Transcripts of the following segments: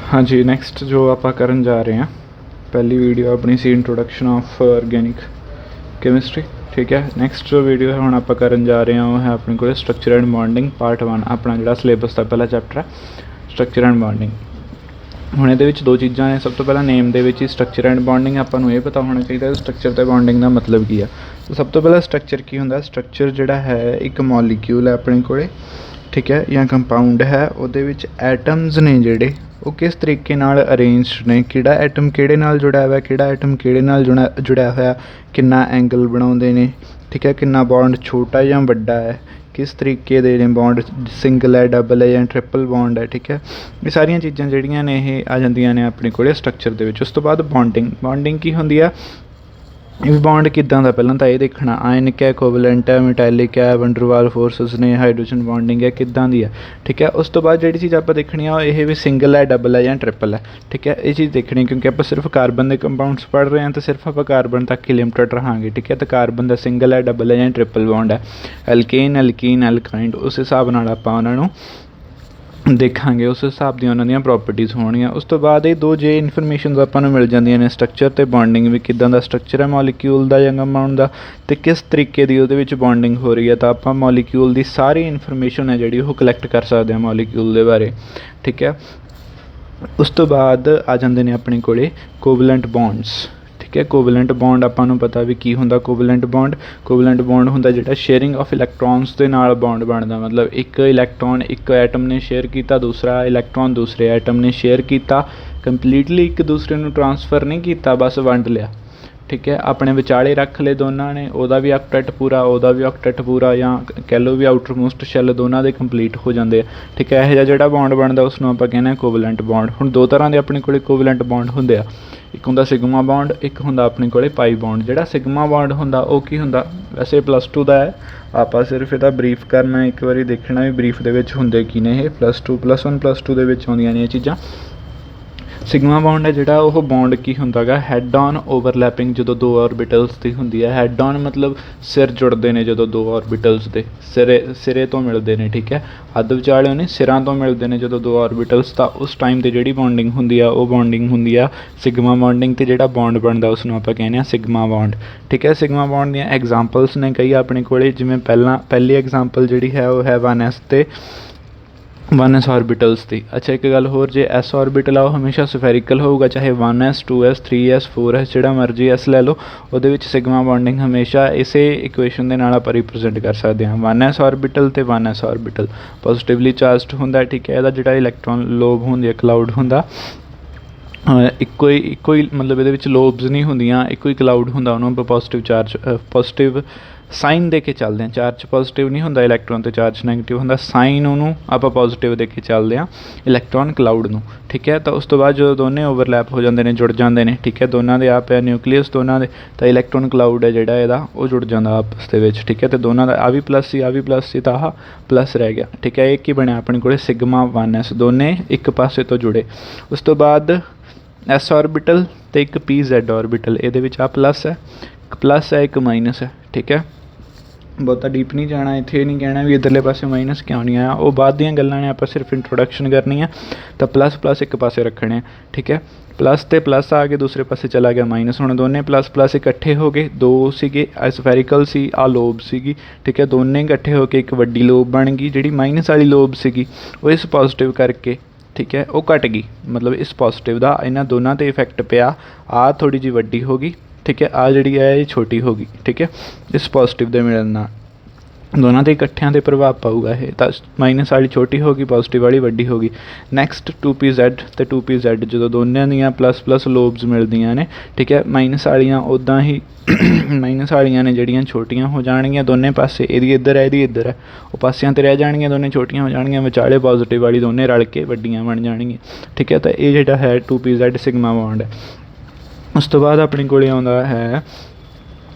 हाँ जी, नैक्सट जो आप करन जा रहे हैं, पहली वीडियो अपनी सी इंट्रोडक्शन ऑफ ऑर्गेनिक केमिस्ट्री। ठीक है, नैक्सट जो वीडियो है हम आप करन जा रहे हैं वो है अपने को स्ट्रक्चर एंड बॉन्डिंग पार्ट 1। अपना जो सिलेबस का पहला चैप्टर है स्ट्रक्चर एंड बॉन्डिंग। ਹੁਣ ਇਹਦੇ ਵਿੱਚ ਦੋ ਚੀਜ਼ਾਂ ਨੇ। ਸਭ ਤੋਂ ਪਹਿਲਾਂ ਨੇਮ ਦੇ ਵਿੱਚ ਹੀ ਸਟਰਕਚਰ ਐਂਡ ਬੌਂਡਿੰਗ ਆਪਾਂ ਨੂੰ ਇਹ ਪਤਾ ਹੋਣਾ ਚਾਹੀਦਾ ਸਟਰਕਚਰ ਅਤੇ ਬੌਂਡਿੰਗ ਦਾ ਮਤਲਬ ਕੀ ਆ। ਸਭ ਤੋਂ ਪਹਿਲਾਂ ਸਟਰਕਚਰ ਕੀ ਹੁੰਦਾ? ਸਟਰਕਚਰ ਜਿਹੜਾ ਹੈ ਇੱਕ ਮੋਲੀਕਿਊਲ ਹੈ ਆਪਣੇ ਕੋਲ, ਠੀਕ ਹੈ, ਜਾਂ ਕੰਪਾਊਂਡ ਹੈ। ਉਹਦੇ ਵਿੱਚ ਐਟਮਸ ਨੇ ਜਿਹੜੇ ਉਹ ਕਿਸ ਤਰੀਕੇ ਨਾਲ ਅਰੇਂਜਡ ਨੇ, ਕਿਹੜਾ ਐਟਮ ਕਿਹੜੇ ਨਾਲ ਜੁੜਿਆ ਹੋਇਆ, ਕਿਹੜਾ ਐਟਮ ਕਿਹੜੇ ਨਾਲ ਜੁੜਿਆ ਹੋਇਆ, ਕਿੰਨਾ ਐਂਗਲ ਬਣਾਉਂਦੇ ਨੇ, ਠੀਕ ਹੈ, ਕਿੰਨਾ ਬੌਂਡ ਛੋਟਾ ਜਾਂ ਵੱਡਾ ਹੈ, किस तरीके दे ने बॉन्ड, सिंगल है, डबल है या ट्रिपल बॉन्ड है। ठीक है, ये सारिया चीज़ां जिहड़ियां ने ये आ जांदियां ने अपने कोले स्ट्रक्चर दे विच। उस तो बाद बॉन्डिंग की हुंदी है? बॉन्ड किदां दा पहलां तां ये देखना, आयनिक है, कोवलेंट है, मैटैलिक है, वंडरवाल फोर्सेस ने, हाइड्रोजन बॉन्डिंग है किदां दी है। ठीक है, उस तो बाद जिहड़ी चीज़ आपां देखनी है ये भी सिंगल है, डबल है या ट्रिपल है। ठीक है, ये चीज़ देखनी क्योंकि आप सिर्फ कार्बन के कंपाउंड्स पढ़ रहे हैं तो सिर्फ आप कार्बन तक ही लिमिटेड रहांगे। ठीक है, तो कार्बन का सिंगल है, डबल है या ट्रिपल बॉन्ड है। एल्केन, एल्कीन, एल्काइंड उस हिसाब नाल आपां उहनां नूं देखांगे, उस हिसाब दी उन्हां दीयां प्रॉपर्टीज़ होणगीਆਂ। उस तो बाद ये दो जे इनफॉर्मेशन आपां नूं मिल जांदियां ने स्ट्रक्चर ते बॉन्डिंग भी, किदां दा स्ट्रक्चर है मॉलीक्यूल दा या कंपाउंड दा ते किस तरीके दी उहदे विच बॉन्डिंग हो रही है। तो आपां मॉलीक्यूल दी सारी इनफॉर्मेशन है जिहड़ी ओह कलैक्ट कर सकदे हां मॉलीक्यूल दे बारे। ठीक है, उस तो बाद आ जांदे ने अपने कोले कोवलेंट बॉन्ड्स। ठीक है, कोवलेंट बॉन्ड आपां नूं पता भी की हुंदा कोवलेंट बॉन्ड हुंदा जिहड़ा शेयरिंग ऑफ इलैक्ट्रॉन्स दे नाल बॉन्ड बनदा। मतलब एक इलैक्ट्रॉन एक एटम ने शेयर किया, दूसरा इलैक्ट्रॉन दूसरे एटम ने शेयर किया, कंप्लीटली एक दूसरे नूं ट्रांसफर नहीं किया, बस वंड लिया। ठीक है, अपने विचाले रख ले दोनों ने, ओदा भी ऑक्टेट पूरा, ओदा भी ऑक्टेट पूरा, या कह लो भी आउटर मोस्ट शैल दोनों के कंप्लीट हो जाते हैं। ठीक है, यह जिहड़ा बॉन्ड बनता उसनूं आपां कहने कोवलेंट बॉन्ड। हुण दो तरह के अपने कोले कोवलेंट बॉन्ड हुंदे आ, एक हुंदा सिग्मा बॉन्ड, एक हुंदा अपने कोले पाई बॉन्ड। जिहड़ा सिग्मा बॉन्ड हुंदा ओह की हुंदा? वैसे +2 का है, आपां सिर्फ इहदा ब्रीफ करना, एक बारी देखना भी ब्रीफ दे विच हुंदे की ने। ये +2 +1 +2 दे विच आउंदियां ने ये चीज़ां। सिग्मा बॉन्ड है जिहड़ा ओह बॉन्ड की हुंदा गा हैड ऑन ओवरलैपिंग, जो दो ऑर्बिटल्स की हुंदी है। हैड ऑन मतलब सिर जुड़ते हैं जो दो ऑर्बिटल्स के सिरे तो मिलते हैं। ठीक है, अद्ध विचाले ने सिरां तो मिलते हैं जो दो ऑर्बिटल्स, तो उस टाइम पर जिहड़ी बॉन्डिंग हुंदी है वो बॉन्डिंग हुंदी है सिग्मा बॉन्डिंग। तो जिहड़ा बॉन्ड बनता उसनूं आपां कहने आ सिग्मा बॉन्ड। ठीक है, सिग्मा बॉन्ड दी एग्जाम्पल्स ने कई अपने कोले, जिवें पहली एग्जाम्पल जिहड़ी है वो है 1s ते 1s ऑर्बिटल्स थी। अच्छा, एक गल होर, जे s ऑर्बिटल आ हमेशा स्फेरिकल होगा, चाहे 1s 2s 3s 4s जिहड़ा मर्जी s ले लो, उहदे विच सिग्मा बॉन्डिंग हमेशा इसे इक्वेशन दे नाल आपां रिप्रजेंट कर सकते हैं। 1s ऑर्बिटल ते 1s ऑर्बिटल पॉजिटिवली चार्जड हुंदा। ठीक है, इहदा जिहड़ा इलैक्ट्रॉन लोब हुंदी है, क्लाउड हुंदा, इक्को ही मतलब इहदे विच लोब्स नहीं हुंदियां, इक्को ही क्लाउड हुंदा, उहनूं आपां पॉजिटिव चार्ज पॉजिटिव साइन दे के चलते हैं। चार्ज पॉजिटिव नहीं होंदा इलैक्ट्रॉन, तो चार्ज नैगेटिव होंदा, साइन उन्होंने आप पॉजिटिव दे के चलते हैं इलैक्ट्रॉन क्लाउड नूं। ठीक है, तो उस तो बाद जो दोनों ओवरलैप हो जाते हैं, जुड़ जाते हैं। ठीक है, दोनों के आप है न्यूक्लीयस दोनों के, तो इलैक्ट्रॉन क्लाउड है जिहड़ा इहदा वो जुड़ जाता आपस दे विच। ठीक है, तो दोनों का आ भी प्लस सी, आ भी प्लस सी, तो आह प्लस रह गया। ठीक है, एक ही बनया अपने को सिग्मा 1s, दोने एक पासे तो जुड़े। उस तो बाद s ऑर्बिटल तो एक pz ऑर्बिटल, ये आ प्लस है, एक प्लस है, एक माइनस है। ठीक है, बहुता डीप नहीं जाना, इत्थे नहीं कहना भी इधरले पासे माइनस क्यों नहीं आया, वो बाद दीयां गल्लां ने, आपां सिर्फ इंट्रोडक्शन करनी है। तो प्लस प्लस एक पासे रखने। ठीक है, प्लस ते प्लस आ गए, दूसरे पासे चला गया माइनस। हुण दोने प्लस प्लस इकट्ठे हो गए, दो सीगे स्फेरिकल सी, आ लोब सीगी। ठीक है, दोने इकट्ठे होकर एक वड्डी लोब बन गई, जिहड़ी माइनस वाली लोब सीगी वो इस पॉजिटिव करके, ठीक है, वो घट गई। मतलब इस पॉजिटिव का इन्हां दोनों ते इफैक्ट पिया, आ थोड़ी जी वड्डी हो गई। ठीक है, आ जिहड़ी है ये छोटी हो गई। ठीक है, इस पॉजिटिव दे मिलण नाल दोनों के इकट्ठियां ते प्रभाव पाऊगा ये, तो माइनस वाली छोटी होगी, पॉजिटिव वाली वड्डी होगी। नैक्सट 2pz ते 2pz जो दोनों दियां प्लस प्लस लोब्स मिलदियां ने। ठीक है, माइनस वालियां उदां ही माइनस वालियां ने जिहड़ियां छोटियां हो जाणगियां दोनों पासे, इहदी इधर है, इहदी इधर है, वो पासियां ते रह जाणगियां, दोनों छोटियां हो जाणगियां, विचाले पॉजिटिव वाली दोनों रल के वड्डियां बन जाणगियां। ठीक है, तो ये जिहड़ा है 2pz सिग्मा बॉन्ड है। उस तो बाद अपने कोले आउंदा है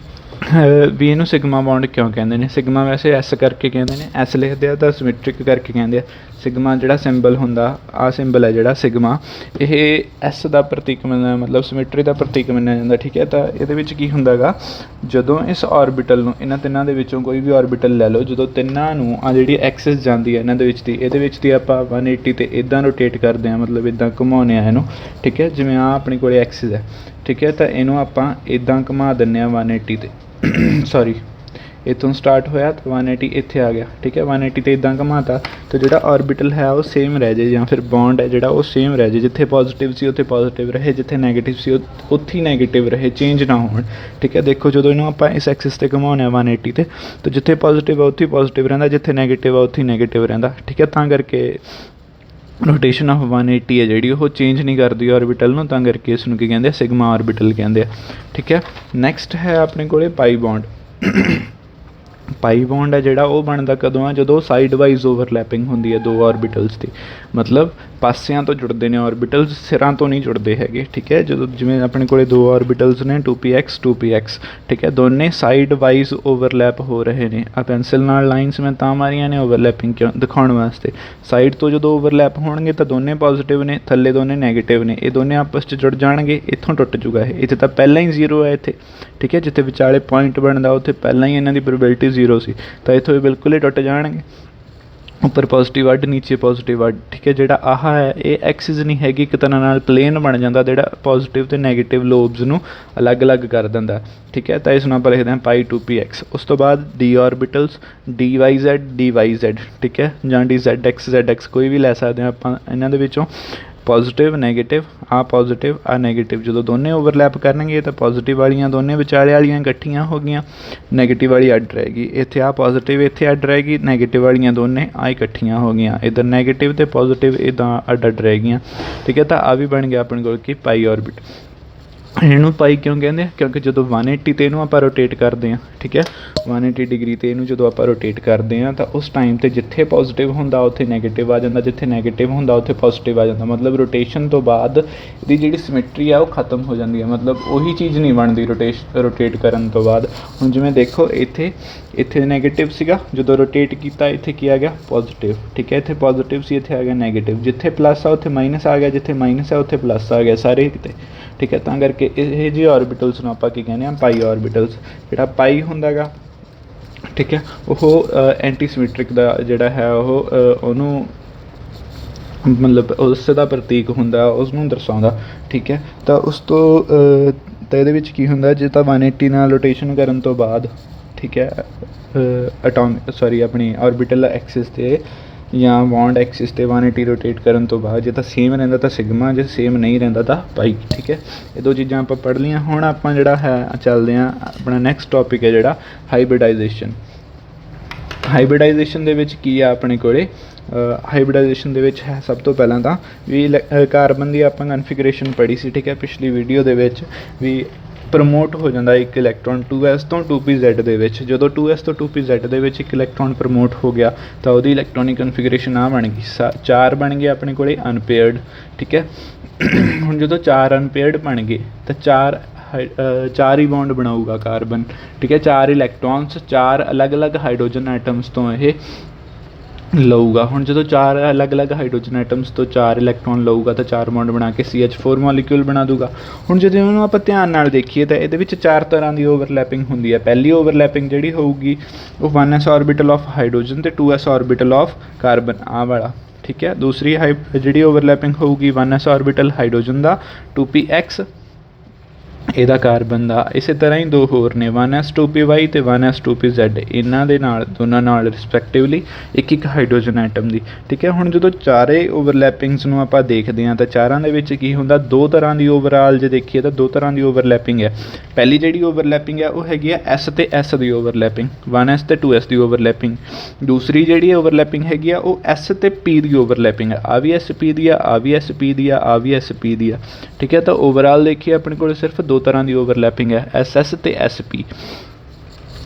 ਵੀ ਇਹਨੂੰ ਸਿਗਮਾ ਬੌਂਡ ਕਿਉਂ ਕਹਿੰਦੇ ਨੇ। ਸਿਗਮਾ ਵੈਸੇ ਐਸ ਕਰਕੇ ਕਹਿੰਦੇ ਨੇ, ਐਸ ਲਿਖਦੇ ਆ ਤਾਂ ਸਿਮੈਟ੍ਰਿਕ ਕਰਕੇ ਕਹਿੰਦੇ ਆ। ਸਿਗਮਾ ਜਿਹੜਾ ਸਿੰਬਲ ਹੁੰਦਾ, ਆਹ ਸਿੰਬਲ ਹੈ ਜਿਹੜਾ ਸਿਗਮਾ, ਇਹ ਐਸ ਦਾ ਪ੍ਰਤੀਕ ਮੰਨਿਆ, ਮਤਲਬ ਸਿਮੈਟਰੀ ਦਾ ਪ੍ਰਤੀਕ ਮੰਨਿਆ ਜਾਂਦਾ, ਠੀਕ ਹੈ। ਤਾਂ ਇਹਦੇ ਵਿੱਚ ਕੀ ਹੁੰਦਾ ਗਾ, ਜਦੋਂ ਇਸ ਔਰਬਿਟਲ ਨੂੰ, ਇਹਨਾਂ ਤਿੰਨਾਂ ਦੇ ਵਿੱਚੋਂ ਕੋਈ ਵੀ ਔਰਬਿਟਲ ਲੈ ਲਓ, ਜਦੋਂ ਤਿੰਨਾਂ ਨੂੰ ਆ ਜਿਹੜੀ ਐਕਸਿਸ ਜਾਂਦੀ ਹੈ ਇਹਨਾਂ ਦੇ ਵਿੱਚ ਦੀ, ਇਹਦੇ ਵਿੱਚ ਦੀ ਆਪਾਂ 180 'ਤੇ ਇੱਦਾਂ ਰੋਟੇਟ ਕਰਦੇ ਹਾਂ, ਮਤਲਬ ਇੱਦਾਂ ਘੁਮਾਉਂਦੇ ਹਾਂ ਇਹਨੂੰ, ਠੀਕ ਹੈ। ਜਿਵੇਂ ਆਹ ਆਪਣੇ ਕੋਲ ਐਕਸਿਸ ਹੈ, ਠੀਕ ਹੈ, ਤਾਂ ਇਹਨੂੰ ਆਪਾਂ ਇੱਦਾਂ ਘੁਮਾ ਦਿੰਦੇ ਹਾਂ 180 'ਤੇ ਸੌਰੀ ਇੱਥੋਂ ਸਟਾਰਟ ਹੋਇਆ ਤਾਂ 180 ਇੱਥੇ ਆ ਗਿਆ, ਠੀਕ ਹੈ। 180 'ਤੇ ਇੱਦਾਂ ਘੁਮਾਤਾ ਤਾਂ ਜਿਹੜਾ ਔਰਬਿਟਲ ਹੈ ਉਹ ਸੇਮ ਰਹਿ ਜੇ, ਜਾਂ ਫਿਰ ਬੌਂਡ ਹੈ ਜਿਹੜਾ ਉਹ ਸੇਮ ਰਹਿ ਜੇ। ਜਿੱਥੇ ਪੋਜ਼ੀਟਿਵ ਸੀ ਉੱਥੇ ਪੋਜ਼ੀਟਿਵ ਰਹੇ, ਜਿੱਥੇ ਨੈਗੇਟਿਵ ਸੀ ਉੱਥੇ ਹੀ ਨੈਗੇਟਿਵ ਰਹੇ, ਚੇਂਜ ਨਾ ਹੋਣ, ਠੀਕ ਹੈ। ਦੇਖੋ ਜਦੋਂ ਇਹਨੂੰ ਆਪਾਂ ਇਸ ਐਕਸਿਸ 'ਤੇ ਘੁਮਾਉਂਦੇ ਹਾਂ 180 'ਤੇ, ਤਾਂ ਜਿੱਥੇ ਪੋਜ਼ੀਟਿਵ ਆ ਉੱਥੇ ਹੀ ਪੋਜ਼ੀਟਿਵ ਰਹਿੰਦਾ, ਜਿੱਥੇ ਨੈਗੇਟਿਵ ਆ ਉੱਥੇ ਹੀ ਨੈਗੇਟਿਵ ਰਹਿੰਦਾ, ਠੀਕ ਹੈ। ਤਾਂ ਕਰਕੇ ਰੋਟੇਸ਼ਨ ਆਫ 180 ਹੈ ਜਿਹੜੀ ਉਹ ਚੇਂਜ ਨਹੀਂ ਕਰਦੀ ਔਰਬਿਟਲ ਨੂੰ, ਤਾਂ ਕਰਕੇ ਇਸ ਨੂੰ ਕੀ ਕਹਿੰਦੇ ਆ, ਸਿਗਮਾ ਔਰਬਿਟਲ ਕਹਿੰਦੇ ਆ, ਠੀਕ ਹੈ। ਨੈਕਸਟ ਹੈ ਆਪਣੇ ਕੋਲ ਪਾਈ ਬੌਂਡ। ਪਾਈ ਬੌਂਡ ਹੈ ਜਿਹੜਾ ਉਹ ਬਣਦਾ ਕਦੋਂ ਆ, ਜਦੋਂ ਸਾਈਡ ਵਾਈਜ਼ ਓਵਰਲੈਪਿੰਗ ਹੁੰਦੀ ਹੈ ਦੋ ਔਰਬਿਟਲਸ ਦੀ, ਮਤਲਬ ਪਾਸਿਆਂ ਤੋਂ ਜੁੜਦੇ ਨੇ ਔਰਬਿਟਲਸ, ਸਿਰਾਂ ਤੋਂ ਨਹੀਂ ਜੁੜਦੇ ਹੈਗੇ, ਠੀਕ ਹੈ। ਜਦੋਂ ਜਿਵੇਂ ਆਪਣੇ ਕੋਲੇ ਦੋ ਔਰਬਿਟਲਸ ਨੇ 2px 2px, ਠੀਕ ਹੈ, ਦੋਨੇ ਸਾਈਡ ਵਾਈਜ਼ ਓਵਰਲੈਪ ਹੋ ਰਹੇ ਨੇ। ਆ ਪੈਨਸਿਲ ਨਾਲ ਲਾਈਨਸ ਮੈਂ ਤਾਂ ਮਾਰੀਆਂ ਨੇ ਓਵਰਲੈਪਿੰਗ ਕਿਉਂ ਦਿਖਾਉਣ ਵਾਸਤੇ। ਸਾਈਡ ਤੋਂ ਜਦੋਂ ਓਵਰਲੈਪ ਹੋਣਗੇ ਤਾਂ ਦੋਨੇ ਪੋਜ਼ੀਟਿਵ ਨੇ, ਥੱਲੇ ਦੋਨੇ ਨੈਗੇਟਿਵ ਨੇ, ਇਹ ਦੋਨੇ ਆਪਸ 'ਚ ਜੁੜ ਜਾਣਗੇ, ਇੱਥੋਂ ਟੁੱਟ ਜੂਗਾ ਇਹ। ਇੱਥੇ ਤਾਂ ਪਹਿਲਾਂ ਹੀ 0 ਹੈ ਇੱਥੇ, ਠੀਕ ਹੈ, ਜਿੱਥੇ ਵਿਚਾਲੇ ਪੁਆਇੰਟ ਬਣਦਾ ਉੱਥੇ ਪਹਿਲਾਂ ਹੀ ਇਹਨਾਂ ਦੀ ਪ੍ਰੋਬੇਬਿਲਿਟੀ 0 ਸੀ, ਤਾਂ ਇੱਥੋਂ ਇਹ ਬਿਲਕੁਲ ਹੀ ਟੁੱਟ ਜਾਣਗੇ। ਉੱਪਰ ਪੋਜ਼ੀਟਿਵ ਅੱਡ, ਨੀਚੇ ਪੋਜ਼ੀਟਿਵ ਅੱਡ, ਠੀਕ ਹੈ। ਜਿਹੜਾ ਆਹ ਹੈ ਇਹ ਐਕਸਿਸ ਨਹੀਂ ਹੈਗੀ, ਇੱਕ ਤਰ੍ਹਾਂ ਨਾਲ ਪਲੇਨ ਬਣ ਜਾਂਦਾ ਜਿਹੜਾ ਪੋਜ਼ੀਟਿਵ ਅਤੇ ਨੈਗੇਟਿਵ ਲੋਬਸ ਨੂੰ ਅਲੱਗ-ਅਲੱਗ ਕਰ ਦਿੰਦਾ, ਠੀਕ ਹੈ। ਤਾਂ ਇਸ ਨੂੰ ਆਪਾਂ ਲਿਖਦੇ ਹਾਂ ਪਾਈ 2px। ਉਸ ਤੋਂ ਬਾਅਦ ਡੀ ਔਰਬਿਟਲਸ dy/z, ਠੀਕ ਹੈ, ਜਾਂ dzx ਕੋਈ ਵੀ ਲੈ ਸਕਦੇ ਹਾਂ ਆਪਾਂ ਇਹਨਾਂ ਦੇ ਵਿੱਚੋਂ। ਪੋਜ਼ੀਟਿਵ ਨੈਗੇਟਿਵ, ਆ ਪੋਜ਼ੀਟਿਵ ਆ ਨੈਗੇਟਿਵ, ਜਦੋਂ ਦੋਨੇ ਓਵਰਲੈਪ ਕਰਨਗੇ ਤਾਂ ਪੋਜ਼ੀਟਿਵ ਵਾਲੀਆਂ ਦੋਨੇ ਵਿਚਾਲੇ ਵਾਲੀਆਂ ਇਕੱਠੀਆਂ ਹੋ ਗਈਆਂ, ਨੈਗੇਟਿਵ ਵਾਲੀ ਅੱਡ ਰਹੇਗੀ। ਇੱਥੇ ਆ ਪੋਜ਼ੀਟਿਵ ਇੱਥੇ ਅੱਡ ਰਹੇਗੀ, ਨੈਗੇਟਿਵ ਵਾਲੀਆਂ ਦੋਨੇ ਆ ਇਕੱਠੀਆਂ ਹੋ ਗਈਆਂ, ਇੱਧਰ ਨੈਗੇਟਿਵ ਅਤੇ ਪੋਜ਼ੀਟਿਵ ਇੱਦਾਂ ਅੱਡ ਰਹਿ ਗਈਆਂ, ਠੀਕ ਹੈ। ਤਾਂ ਆ ਵੀ ਬਣ ਗਿਆ ਆਪਣੇ ਕੋਲ ਕਿ ਪਾਈ ਔਰਬਿਟ। ਇਹਨੂੰ ਪਾਈ ਕਿਉਂ ਕਹਿੰਦੇ ਆ, ਕਿਉਂਕਿ ਜਦੋਂ 180 'ਤੇ ਇਹਨੂੰ ਆਪਾਂ ਰੋਟੇਟ ਕਰਦੇ ਹਾਂ, ਠੀਕ ਹੈ, 180 ਡਿਗਰੀ 'ਤੇ ਇਹਨੂੰ ਜਦੋਂ ਆਪਾਂ ਰੋਟੇਟ ਕਰਦੇ ਹਾਂ ਤਾਂ ਉਸ ਟਾਈਮ 'ਤੇ ਜਿੱਥੇ ਪੋਜ਼ੀਟਿਵ ਹੁੰਦਾ ਉੱਥੇ ਨੈਗੇਟਿਵ ਆ ਜਾਂਦਾ, ਜਿੱਥੇ ਨੈਗੇਟਿਵ ਹੁੰਦਾ ਉੱਥੇ ਪੋਜ਼ੀਟਿਵ ਆ ਜਾਂਦਾ। ਮਤਲਬ ਰੋਟੇਸ਼ਨ ਤੋਂ ਬਾਅਦ ਇਹਦੀ ਜਿਹੜੀ ਸਿਮੈਟਰੀ ਆ ਉਹ ਖਤਮ ਹੋ ਜਾਂਦੀ ਹੈ, ਮਤਲਬ ਉਹੀ ਚੀਜ਼ ਨਹੀਂ ਬਣਦੀ ਰੋਟੇਟ ਕਰਨ ਤੋਂ ਬਾਅਦ। ਹੁਣ ਜਿਵੇਂ ਦੇਖੋ ਇੱਥੇ ਨੈਗੇਟਿਵ ਸੀਗਾ, ਜਦੋਂ ਰੋਟੇਟ ਕੀਤਾ ਇੱਥੇ ਕੀ ਆ ਗਿਆ, ਪੋਜ਼ੀਟਿਵ, ਠੀਕ ਹੈ। ਇੱਥੇ ਪੋਜ਼ੀਟਿਵ ਸੀ, ਇੱਥੇ ਆ ਗਿਆ ਨੈਗੇਟਿਵ, ਜਿੱਥੇ ਪਲੱਸ ਆ ਉੱਥੇ ਮਾਈਨਸ ਆ ਗਿਆ, ਜਿੱਥੇ ਮਾਈਨਸ ਆ ਉੱਥੇ ਪਲੱਸ ਆ ਗਿਆ, ਸਾਰੇ ਕਿਤੇ, ਠੀਕ ਹੈ। ਤਾਂ ਕਰਕੇ ਇਹ ਜਿਹੇ ਔਰਬਿਟਲਸ ਨੂੰ ਆਪਾਂ ਕੀ ਕਹਿੰਦੇ ਹਾਂ, ਪਾਈ ਔਰਬਿਟਲਸ। ਜਿਹੜਾ ਪਾਈ ਹੁੰਦਾ ਗਾ, ਠੀਕ ਹੈ, ਉਹ ਐਂਟੀ ਸਿਮੈਟ੍ਰਿਕ ਦਾ ਜਿਹੜਾ ਹੈ ਉਹ ਉਹਨੂੰ ਮਤਲਬ ਉਸ ਦਾ ਪ੍ਰਤੀਕ ਹੁੰਦਾ, ਉਸਨੂੰ ਦਰਸਾਉਂਦਾ, ਠੀਕ ਹੈ। ਤਾਂ ਉਸ ਤੋਂ ਤਾਂ ਇਹਦੇ ਵਿੱਚ ਕੀ ਹੁੰਦਾ, ਜੇ ਤਾਂ 180 ਨਾਲ ਰੋਟੇਸ਼ਨ ਕਰਨ ਤੋਂ ਬਾਅਦ, ਠੀਕ ਹੈ, ਆਪਣੀ ਔਰਬਿਟਲ ਐਕਸਿਸ 'ਤੇ ਜਾਂ ਬੌਂਡ ਐਕਸਿਸ 'ਤੇ 180 ਰੋਟੇਟ ਕਰਨ ਤੋਂ ਬਾਅਦ ਜੇ ਤਾਂ ਸੇਮ ਰਹਿੰਦਾ ਤਾਂ ਸਿਗਮਾ, ਜੇ ਸੇਮ ਨਹੀਂ ਰਹਿੰਦਾ ਤਾਂ ਪਾਈ, ਠੀਕ ਹੈ। ਇਹ ਦੋ ਚੀਜ਼ਾਂ ਆਪਾਂ ਪੜ੍ਹ ਲਈਆਂ। ਹੁਣ ਆਪਾਂ ਜਿਹੜਾ ਹੈ ਚੱਲਦੇ ਹਾਂ, ਆਪਣਾ ਨੈਕਸਟ ਟੋਪਿਕ ਹੈ ਜਿਹੜਾ ਹਾਈਬ੍ਰਿਡਾਈਜੇਸ਼ਨ। ਹਾਈਬ੍ਰਿਡਾਈਜੇਸ਼ਨ ਦੇ ਵਿੱਚ ਕੀ ਆ ਆਪਣੇ ਕੋਲੇ, ਹਾਈਬ੍ਰਿਡਾਈਜੇਸ਼ਨ ਦੇ ਵਿੱਚ ਹੈ ਸਭ ਤੋਂ ਪਹਿਲਾਂ ਤਾਂ ਵੀ ਕਾਰਬਨ ਦੀ ਆਪਾਂ ਕਨਫੀਗਰੇਸ਼ਨ ਪੜ੍ਹੀ ਸੀ, ਠੀਕ ਹੈ, ਪਿਛਲੀ ਵੀਡੀਓ ਦੇ ਵਿੱਚ, ਵੀ ਪ੍ਰਮੋਟ ਹੋ ਜਾਂਦਾ ਇੱਕ ਇਲੈਕਟ੍ਰੋਨ 2s ਤੋਂ 2pz ਦੇ ਵਿੱਚ। ਜਦੋਂ 2s ਤੋਂ 2pz ਦੇ ਵਿੱਚ ਇੱਕ ਇਲੈਕਟ੍ਰੋਨ ਪ੍ਰਮੋਟ ਹੋ ਗਿਆ ਤਾਂ ਉਹਦੀ ਇਲੈਕਟ੍ਰੋਨਿਕ ਕਨਫੀਗਰੇਸ਼ਨ ਆ ਬਣ ਗਈ, 4 ਬਣ ਗਏ ਆਪਣੇ ਕੋਲੇ ਅਨਪੇਅਰਡ, ਠੀਕ ਹੈ। ਹੁਣ ਜਦੋਂ 4 ਅਨਪੇਅਰਡ ਬਣ ਗਏ ਤਾਂ 4 ਹੀ ਬੌਂਡ ਬਣਾਊਗਾ ਕਾਰਬਨ, ਠੀਕ ਹੈ। 4 ਇਲੈਕਟ੍ਰੋਨਸ 4 ਅਲੱਗ-ਅਲੱਗ ਹਾਈਡਰੋਜਨ ਐਟਮਸ ਤੋਂ ਇਹ ਲਊਗਾ। ਹੁਣ ਜਦੋਂ 4 ਅਲੱਗ-ਅਲੱਗ ਹਾਈਡਰੋਜਨ ਐਟਮਸ ਤੋਂ 4 ਇਲੈਕਟ੍ਰੋਨ ਲਊਗਾ ਤਾਂ 4 ਬੌਂਡ ਬਣਾ ਕੇ CH4 ਮੋਲੀਕਿਊਲ ਬਣਾ ਦੂਗਾ। ਹੁਣ ਜਦੋਂ ਇਹਨੂੰ ਆਪਾਂ ਧਿਆਨ ਨਾਲ ਦੇਖੀਏ ਤਾਂ ਇਹਦੇ ਵਿੱਚ 4 ਤਰ੍ਹਾਂ ਦੀ ਓਵਰਲੈਪਿੰਗ ਹੁੰਦੀ ਹੈ। ਪਹਿਲੀ ਓਵਰਲੈਪਿੰਗ ਜਿਹੜੀ ਹੋਊਗੀ ਉਹ 1s ਆਰਬਿਟਲ ਆਫ ਹਾਈਡਰੋਜਨ ਅਤੇ 2s ਆਰਬਿਟਲ ਆਫ ਕਾਰਬਨ, ਆਹ ਵਾਲਾ, ਠੀਕ ਹੈ। ਦੂਸਰੀ ਜਿਹੜੀ ਓਵਰਲੈਪਿੰਗ ਹੋਊਗੀ 1s ਆਰਬਿਟਲ ਹਾਈਡਰੋਜਨ ਦਾ 2px ਇਹਦਾ ਕਾਰਬਨ ਦਾ। ਇਸੇ ਤਰ੍ਹਾਂ ਹੀ 2 ਹੋਰ ਨੇ 1s 2py ਅਤੇ 1s 2pz, ਇਹਨਾਂ ਦੇ ਨਾਲ ਦੋਨਾਂ ਨਾਲ ਰਿਸਪੈਕਟਿਵਲੀ ਇੱਕ ਹਾਈਡਰੋਜਨ ਐਟਮ ਦੀ, ਠੀਕ ਹੈ। ਹੁਣ ਜਦੋਂ ਚਾਰੇ ਓਵਰਲੈਪਿੰਗਸ ਨੂੰ ਆਪਾਂ ਦੇਖਦੇ ਹਾਂ ਤਾਂ ਚਾਰਾਂ ਦੇ ਵਿੱਚ ਕੀ ਹੁੰਦਾ, 2 ਤਰ੍ਹਾਂ ਦੀ ਓਵਰਆਲ ਜੇ ਦੇਖੀਏ ਤਾਂ 2 ਤਰ੍ਹਾਂ ਦੀ ਓਵਰਲੈਪਿੰਗ ਹੈ। ਪਹਿਲੀ ਜਿਹੜੀ ਓਵਰਲੈਪਿੰਗ ਹੈ ਉਹ ਹੈਗੀ ਆ s ਅਤੇ s ਦੀ ਓਵਰਲੈਪਿੰਗ, 1s ਅਤੇ 2s ਦੀ ਓਵਰਲੈਪਿੰਗ। ਦੂਸਰੀ ਜਿਹੜੀ ਓਵਰਲੈਪਿੰਗ ਹੈਗੀ ਆ ਉਹ s ਅਤੇ p ਦੀ ਓਵਰਲੈਪਿੰਗ ਹੈ, ਆ ਵੀ sp ਦੀ ਆ, ਆ ਵੀ sp ਦੀ ਆ, ਆ ਵੀ sp ਦੀ ਆ, ਠੀਕ ਹੈ। ਤਾਂ ਓਵਰਆਲ ਦੇਖੀਏ ਆਪਣੇ ਕੋਲ ਸਿਰਫ 2 ਤਰ੍ਹਾਂ ਦੀ ਓਵਰਲੈਪਿੰਗ ਹੈ, SS ਅਤੇ SP।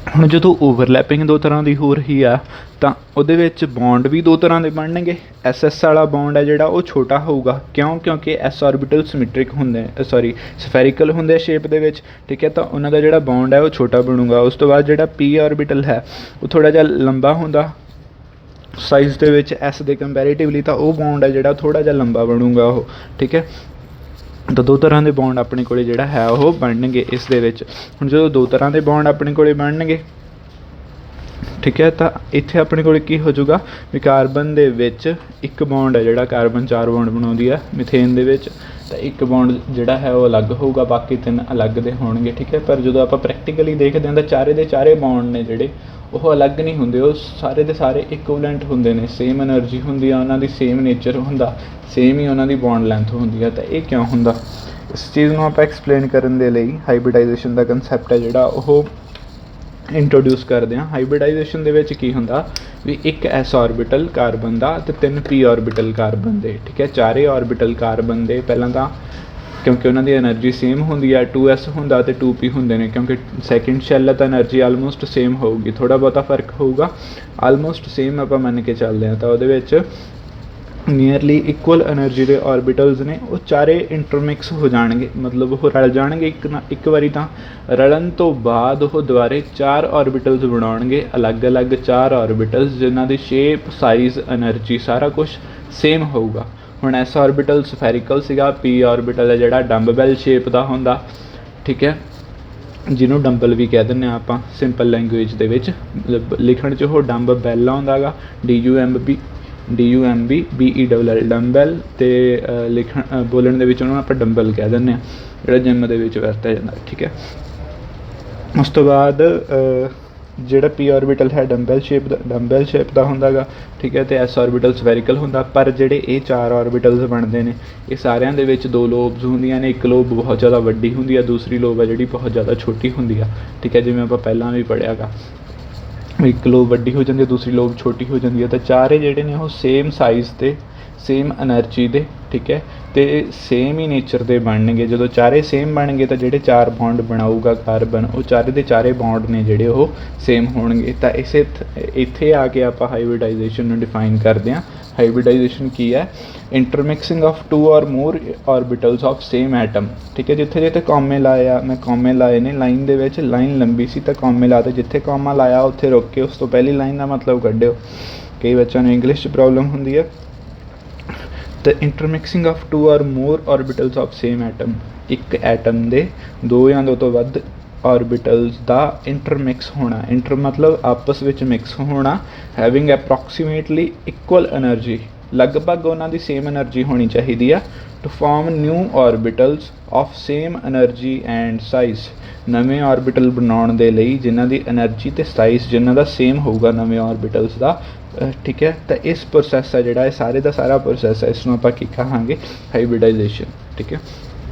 ਹੁਣ ਜਦੋਂ ਓਵਰਲੈਪਿੰਗ ਦੋ ਤਰ੍ਹਾਂ ਦੀ ਹੋ ਰਹੀ ਆ ਤਾਂ ਉਹਦੇ ਵਿੱਚ ਬੌਂਡ ਵੀ ਦੋ ਤਰ੍ਹਾਂ ਦੇ ਬਣਨਗੇ। ਐਸ ਵਾਲਾ ਬੌਂਡ ਹੈ ਜਿਹੜਾ ਉਹ ਛੋਟਾ ਹੋਊਗਾ, ਕਿਉਂਕਿ ਐਸ ਆਰਬਿਟਲ ਸਿਮੈਟ੍ਰਿਕ ਹੁੰਦੇ ਸਫੈਰੀਕਲ ਹੁੰਦੇ ਆ ਸ਼ੇਪ ਦੇ ਵਿੱਚ, ਠੀਕ ਹੈ। ਤਾਂ ਉਹਨਾਂ ਦਾ ਜਿਹੜਾ ਬੌਂਡ ਹੈ ਉਹ ਛੋਟਾ ਬਣੂਗਾ। ਉਸ ਤੋਂ ਬਾਅਦ ਜਿਹੜਾ ਪੀ ਆਰਬਿਟਲ ਹੈ ਉਹ ਥੋੜ੍ਹਾ ਜਿਹਾ ਲੰਬਾ ਹੁੰਦਾ ਸਾਈਜ਼ ਦੇ ਵਿੱਚ ਐਸ ਦੇ ਕੰਪੈਰੇਟਿਵਲੀ, ਤਾਂ ਉਹ ਬੌਂਡ ਹੈ ਜਿਹੜਾ ਥੋੜ੍ਹਾ ਜਿਹਾ ਲੰਬਾ ਬਣੂਗਾ ਉਹ, ਠੀਕ ਹੈ। ਤਾਂ ਦੋ ਤਰ੍ਹਾਂ ਦੇ ਬੌਂਡ ਆਪਣੇ ਕੋਲ ਜਿਹੜਾ ਹੈ ਉਹ ਬਣਨਗੇ ਇਸ ਦੇ ਵਿੱਚ। ਹੁਣ ਜਦੋਂ ਦੋ ਤਰ੍ਹਾਂ ਦੇ ਬੌਂਡ ਆਪਣੇ ਕੋਲ ਬਣਨਗੇ, ਠੀਕ ਹੈ, ਤਾਂ ਇੱਥੇ ਆਪਣੇ ਕੋਲ ਕੀ ਹੋ ਜਾਊਗਾ ਵੀ ਕਾਰਬਨ ਦੇ ਵਿੱਚ ਇੱਕ ਬੌਂਡ ਹੈ ਜਿਹੜਾ ਕਾਰਬਨ 4 ਬੌਂਡ ਬਣਾਉਂਦੀ ਆ ਮਿਥੇਨ ਦੇ ਵਿੱਚ, ਤਾਂ ਇੱਕ ਬੌਂਡ ਜਿਹੜਾ ਹੈ ਉਹ ਅਲੱਗ ਹੋਊਗਾ, ਬਾਕੀ 3 ਅਲੱਗ ਦੇ ਹੋਣਗੇ, ਠੀਕ ਹੈ। ਪਰ ਜਦੋਂ ਆਪਾਂ ਪ੍ਰੈਕਟੀਕਲੀ ਦੇਖਦੇ ਹਾਂ ਤਾਂ ਚਾਰੇ ਦੇ ਚਾਰੇ ਬੌਂਡ ਨੇ ਜਿਹੜੇ ਉਹ ਅਲੱਗ ਨਹੀਂ ਹੁੰਦੇ, ਉਹ ਸਾਰੇ ਦੇ ਸਾਰੇ ਇਕੁਵਲੈਂਟ ਹੁੰਦੇ ਨੇ, ਸੇਮ ਐਨਰਜੀ ਹੁੰਦੀ ਆ ਉਹਨਾਂ ਦੀ, ਸੇਮ ਨੇਚਰ ਹੁੰਦਾ, ਸੇਮ ਹੀ ਉਹਨਾਂ ਦੀ ਬੌਂਡ ਲੈਂਥ ਹੁੰਦੀ ਆ। ਤਾਂ ਇਹ ਕਿਉਂ ਹੁੰਦਾ, ਇਸ ਚੀਜ਼ ਨੂੰ ਆਪਾਂ ਐਕਸਪਲੇਨ ਕਰਨ ਦੇ ਲਈ ਹਾਈਬ੍ਰਿਡਾਈਜੇਸ਼ਨ ਦਾ ਕੰਸੈਪਟ ਹੈ ਜਿਹੜਾ ਉਹ ਇੰਟਰੋਡਿਊਸ ਕਰਦੇ ਹਾਂ। ਹਾਈਬ੍ਰਿਡਾਈਜੇਸ਼ਨ ਦੇ ਵਿੱਚ ਕੀ ਹੁੰਦਾ ਵੀ ਇੱਕ ਐਸ ਆਰਬਿਟਲ ਕਾਰਬਨ ਦਾ ਅਤੇ 3 ਪੀ ਆਰਬਿਟਲ ਕਾਰਬਨ ਦੇ, ਠੀਕ ਹੈ। ਚਾਰੇ ਆਰਬਿਟਲ ਕਾਰਬਨ ਦੇ ਪਹਿਲਾਂ ਤਾਂ ਕਿਉਂਕਿ ਉਹਨਾਂ ਦੀ ਐਨਰਜੀ ਸੇਮ ਹੁੰਦੀ ਹੈ, 2s ਹੁੰਦਾ ਅਤੇ 2p ਹੁੰਦੇ ਨੇ, ਕਿਉਂਕਿ ਸੈਕਿੰਡ ਸ਼ੈੱਲ ਹੈ ਤਾਂ ਐਨਰਜੀ ਆਲਮੋਸਟ ਸੇਮ ਹੋਊਗੀ, ਥੋੜ੍ਹਾ ਬਹੁਤਾ ਫਰਕ ਹੋਊਗਾ, ਆਲਮੋਸਟ ਸੇਮ ਆਪਾਂ ਮੰਨ ਕੇ ਚੱਲਦੇ ਹਾਂ। ਤਾਂ ਉਹਦੇ ਵਿੱਚ ਨੀਅਰਲੀ ਇਕੁਅਲ ਐਨਰਜੀ ਦੇ ਆਰਬਿਟਲਸ ਨੇ, ਉਹ ਚਾਰੇ ਇੰਟਰਮਿਕਸ ਹੋ ਜਾਣਗੇ, ਮਤਲਬ ਉਹ ਰਲ ਜਾਣਗੇ ਇੱਕ ਵਾਰੀ। ਤਾਂ ਰਲਣ ਤੋਂ ਬਾਅਦ ਉਹ ਦੁਬਾਰੇ 4 ਆਰਬਿਟਲਸ ਬਣਾਉਣਗੇ, ਅਲੱਗ-ਅਲੱਗ 4 ਆਰਬਿਟਲਸ ਜਿਨ੍ਹਾਂ ਦੀ ਸ਼ੇਪ, ਸਾਈਜ਼, ਐਨਰਜੀ ਸਾਰਾ ਕੁਛ ਸੇਮ ਹੋਊਗਾ। ਹੁਣ ਐਸ ਆਰਬਿਟਲ ਸਫੈਰੀਕਲ ਸੀਗਾ, ਪੀ ਆਰਬਿਟਲ ਹੈ ਜਿਹੜਾ ਡੰਬਬੈਲ ਸ਼ੇਪ ਦਾ ਹੁੰਦਾ, ਠੀਕ ਹੈ, ਜਿਹਨੂੰ ਡੰਬਲ ਵੀ ਕਹਿ ਦਿੰਦੇ ਹਾਂ ਆਪਾਂ ਸਿੰਪਲ ਲੈਂਗੁਏਜ ਦੇ ਵਿੱਚ, ਲਿਖਣ 'ਚ ਉਹ ਡੰਬਬੈਲ ਆਉਂਦਾ ਗਾ, DUMB BELL ਡੰਬੈਲ, ਅਤੇ ਬੋਲਣ ਦੇ ਵਿੱਚ ਉਹਨੂੰ ਆਪਾਂ ਡੰਬਲ ਕਹਿ ਦਿੰਦੇ ਹਾਂ, ਜਿਹੜਾ ਜਿੰਮ ਦੇ ਵਿੱਚ ਵਰਤਿਆ ਜਾਂਦਾ, ਠੀਕ ਹੈ। ਉਸ ਤੋਂ ਬਾਅਦ ਜਿਹੜਾ ਪੀ ਆਰਬਿਟਲ ਹੈ ਡੰਬੈਲ ਸ਼ੇਪ ਦਾ ਹੁੰਦਾ ਗਾ, ਠੀਕ ਹੈ, ਅਤੇ ਐਸ ਆਰਬਿਟਲ ਸਫੈਰੀਕਲ ਹੁੰਦਾ। ਪਰ ਜਿਹੜੇ ਇਹ 4 ਆਰਬਿਟਲਸ ਬਣਦੇ ਨੇ ਇਹ ਸਾਰਿਆਂ ਦੇ ਵਿੱਚ 2 ਲੋਬਸ ਹੁੰਦੀਆਂ ਨੇ, ਇੱਕ ਲੋਬ ਬਹੁਤ ਜ਼ਿਆਦਾ ਵੱਡੀ ਹੁੰਦੀ ਆ, ਦੂਸਰੀ ਲੋਬ ਹੈ ਜਿਹੜੀ ਬਹੁਤ ਜ਼ਿਆਦਾ ਛੋਟੀ ਹੁੰਦੀ ਆ, ਠੀਕ ਹੈ, ਜਿਵੇਂ ਆਪਾਂ ਪਹਿਲਾਂ ਵੀ ਪੜ੍ਹਿਆ ਗਾ, ਇੱਕ ਲੋਬ ਵੱਡੀ ਹੋ ਜਾਂਦੀ ਹੈ, ਦੂਸਰੀ ਲੋਬ ਛੋਟੀ ਹੋ ਜਾਂਦੀ ਹੈ। ਤਾਂ ਚਾਰੇ ਜਿਹੜੇ ਨੇ ਉਹ ਸੇਮ ਸਾਈਜ਼ ਦੇ, ਸੇਮ ਐਨਰਜੀ ਦੇ, ਠੀਕ ਹੈ, ਅਤੇ ਸੇਮ ਹੀ ਨੇਚਰ ਦੇ ਬਣਨਗੇ। ਜਦੋਂ ਚਾਰੇ ਸੇਮ ਬਣਨਗੇ ਤਾਂ ਜਿਹੜੇ 4 ਬੌਂਡ ਬਣਾਊਗਾ ਕਾਰਬਨ, ਉਹ ਚਾਰੇ ਦੇ ਚਾਰੇ ਬੌਂਡ ਨੇ ਜਿਹੜੇ ਉਹ ਸੇਮ ਹੋਣਗੇ। ਤਾਂ ਇੱਥੇ ਆ ਕੇ ਆਪਾਂ ਹਾਈਬ੍ਰਿਡਾਈਜੇਸ਼ਨ ਨੂੰ ਡਿਫਾਈਨ ਕਰਦੇ ਹਾਂ। ਹਾਈਬ੍ਰਿਡਾਈਜੇਸ਼ਨ ਕੀ ਹੈ, ਇੰਟਰਮਿਕਸਿੰਗ ਆਫ 2 ਔਰ ਮੋਰ ਆਰਬਿਟਲਸ ਆਫ ਸੇਮ ਐਟਮ, ਠੀਕ ਹੈ। ਜਿੱਥੇ ਕੌਮੇ ਲਾਏ ਆ, ਮੈਂ ਕੌਮੇ ਲਾਏ ਨੇ ਲਾਈਨ ਦੇ ਵਿੱਚ, ਲਾਈਨ ਲੰਬੀ ਸੀ ਤਾਂ ਕੌਮੇ ਲਾਤੇ, ਜਿੱਥੇ ਕੌਮਾ ਲਾਇਆ ਉੱਥੇ ਰੁਕ ਕੇ ਉਸ ਤੋਂ ਪਹਿਲੀ ਲਾਈਨ ਦਾ ਮਤਲਬ ਕੱਢਿਓ, ਕਈ ਬੱਚਿਆਂ ਨੂੰ ਇੰਗਲਿਸ਼ 'ਚ ਪ੍ਰੋਬਲਮ ਹੁੰਦੀ ਹੈ। ਤਾਂ ਇੰਟਰਮਿਕਸਿੰਗ ਆਫ 2 ਔਰ ਮੋਰ ਆਰਬਿਟਲਸ ਆਫ ਸੇਮ ਐਟਮ, ਇੱਕ ਐਟਮ ਦੇ 2 ਜਾਂ 2 ਤੋਂ ਵੱਧ ਆਰਬਿਟਲਸ ਦਾ ਇੰਟਰਮਿਕਸ ਹੋਣਾ, ਇੰਟਰ ਮਤਲਬ ਆਪਸ ਵਿੱਚ ਮਿਕਸ ਹੋਣਾ, ਹੈਵਿੰਗ ਅਪਰੋਕਸੀਮੇਟਲੀ ਇਕੁਅਲ ਐਨਰਜੀ, ਲਗਭਗ ਉਹਨਾਂ ਦੀ ਸੇਮ ਐਨਰਜੀ ਹੋਣੀ ਚਾਹੀਦੀ ਆ, to form new orbitals of same energy and size, ਨਵੇਂ ਆਰਬਿਟਲ ਬਣਾਉਣ ਦੇ ਲਈ ਜਿਨ੍ਹਾਂ ਦੀ ਐਨਰਜੀ ਅਤੇ ਸਾਈਜ਼ ਜਿਨ੍ਹਾਂ ਦਾ ਸੇਮ ਹੋਊਗਾ ਨਵੇਂ ਆਰਬਿਟਲਸ ਦਾ, ਠੀਕ ਹੈ। ਤਾਂ ਇਸ ਪ੍ਰੋਸੈਸ ਹੈ ਜਿਹੜਾ, ਇਹ ਸਾਰੇ ਦਾ ਸਾਰਾ ਪ੍ਰੋਸੈਸ ਹੈ, ਇਸ ਨੂੰ ਆਪਾਂ ਕੀ ਕਹਾਂਗੇ, ਹਾਈਬ੍ਰਿਡਾਈਜੇਸ਼ਨ, ਠੀਕ ਹੈ।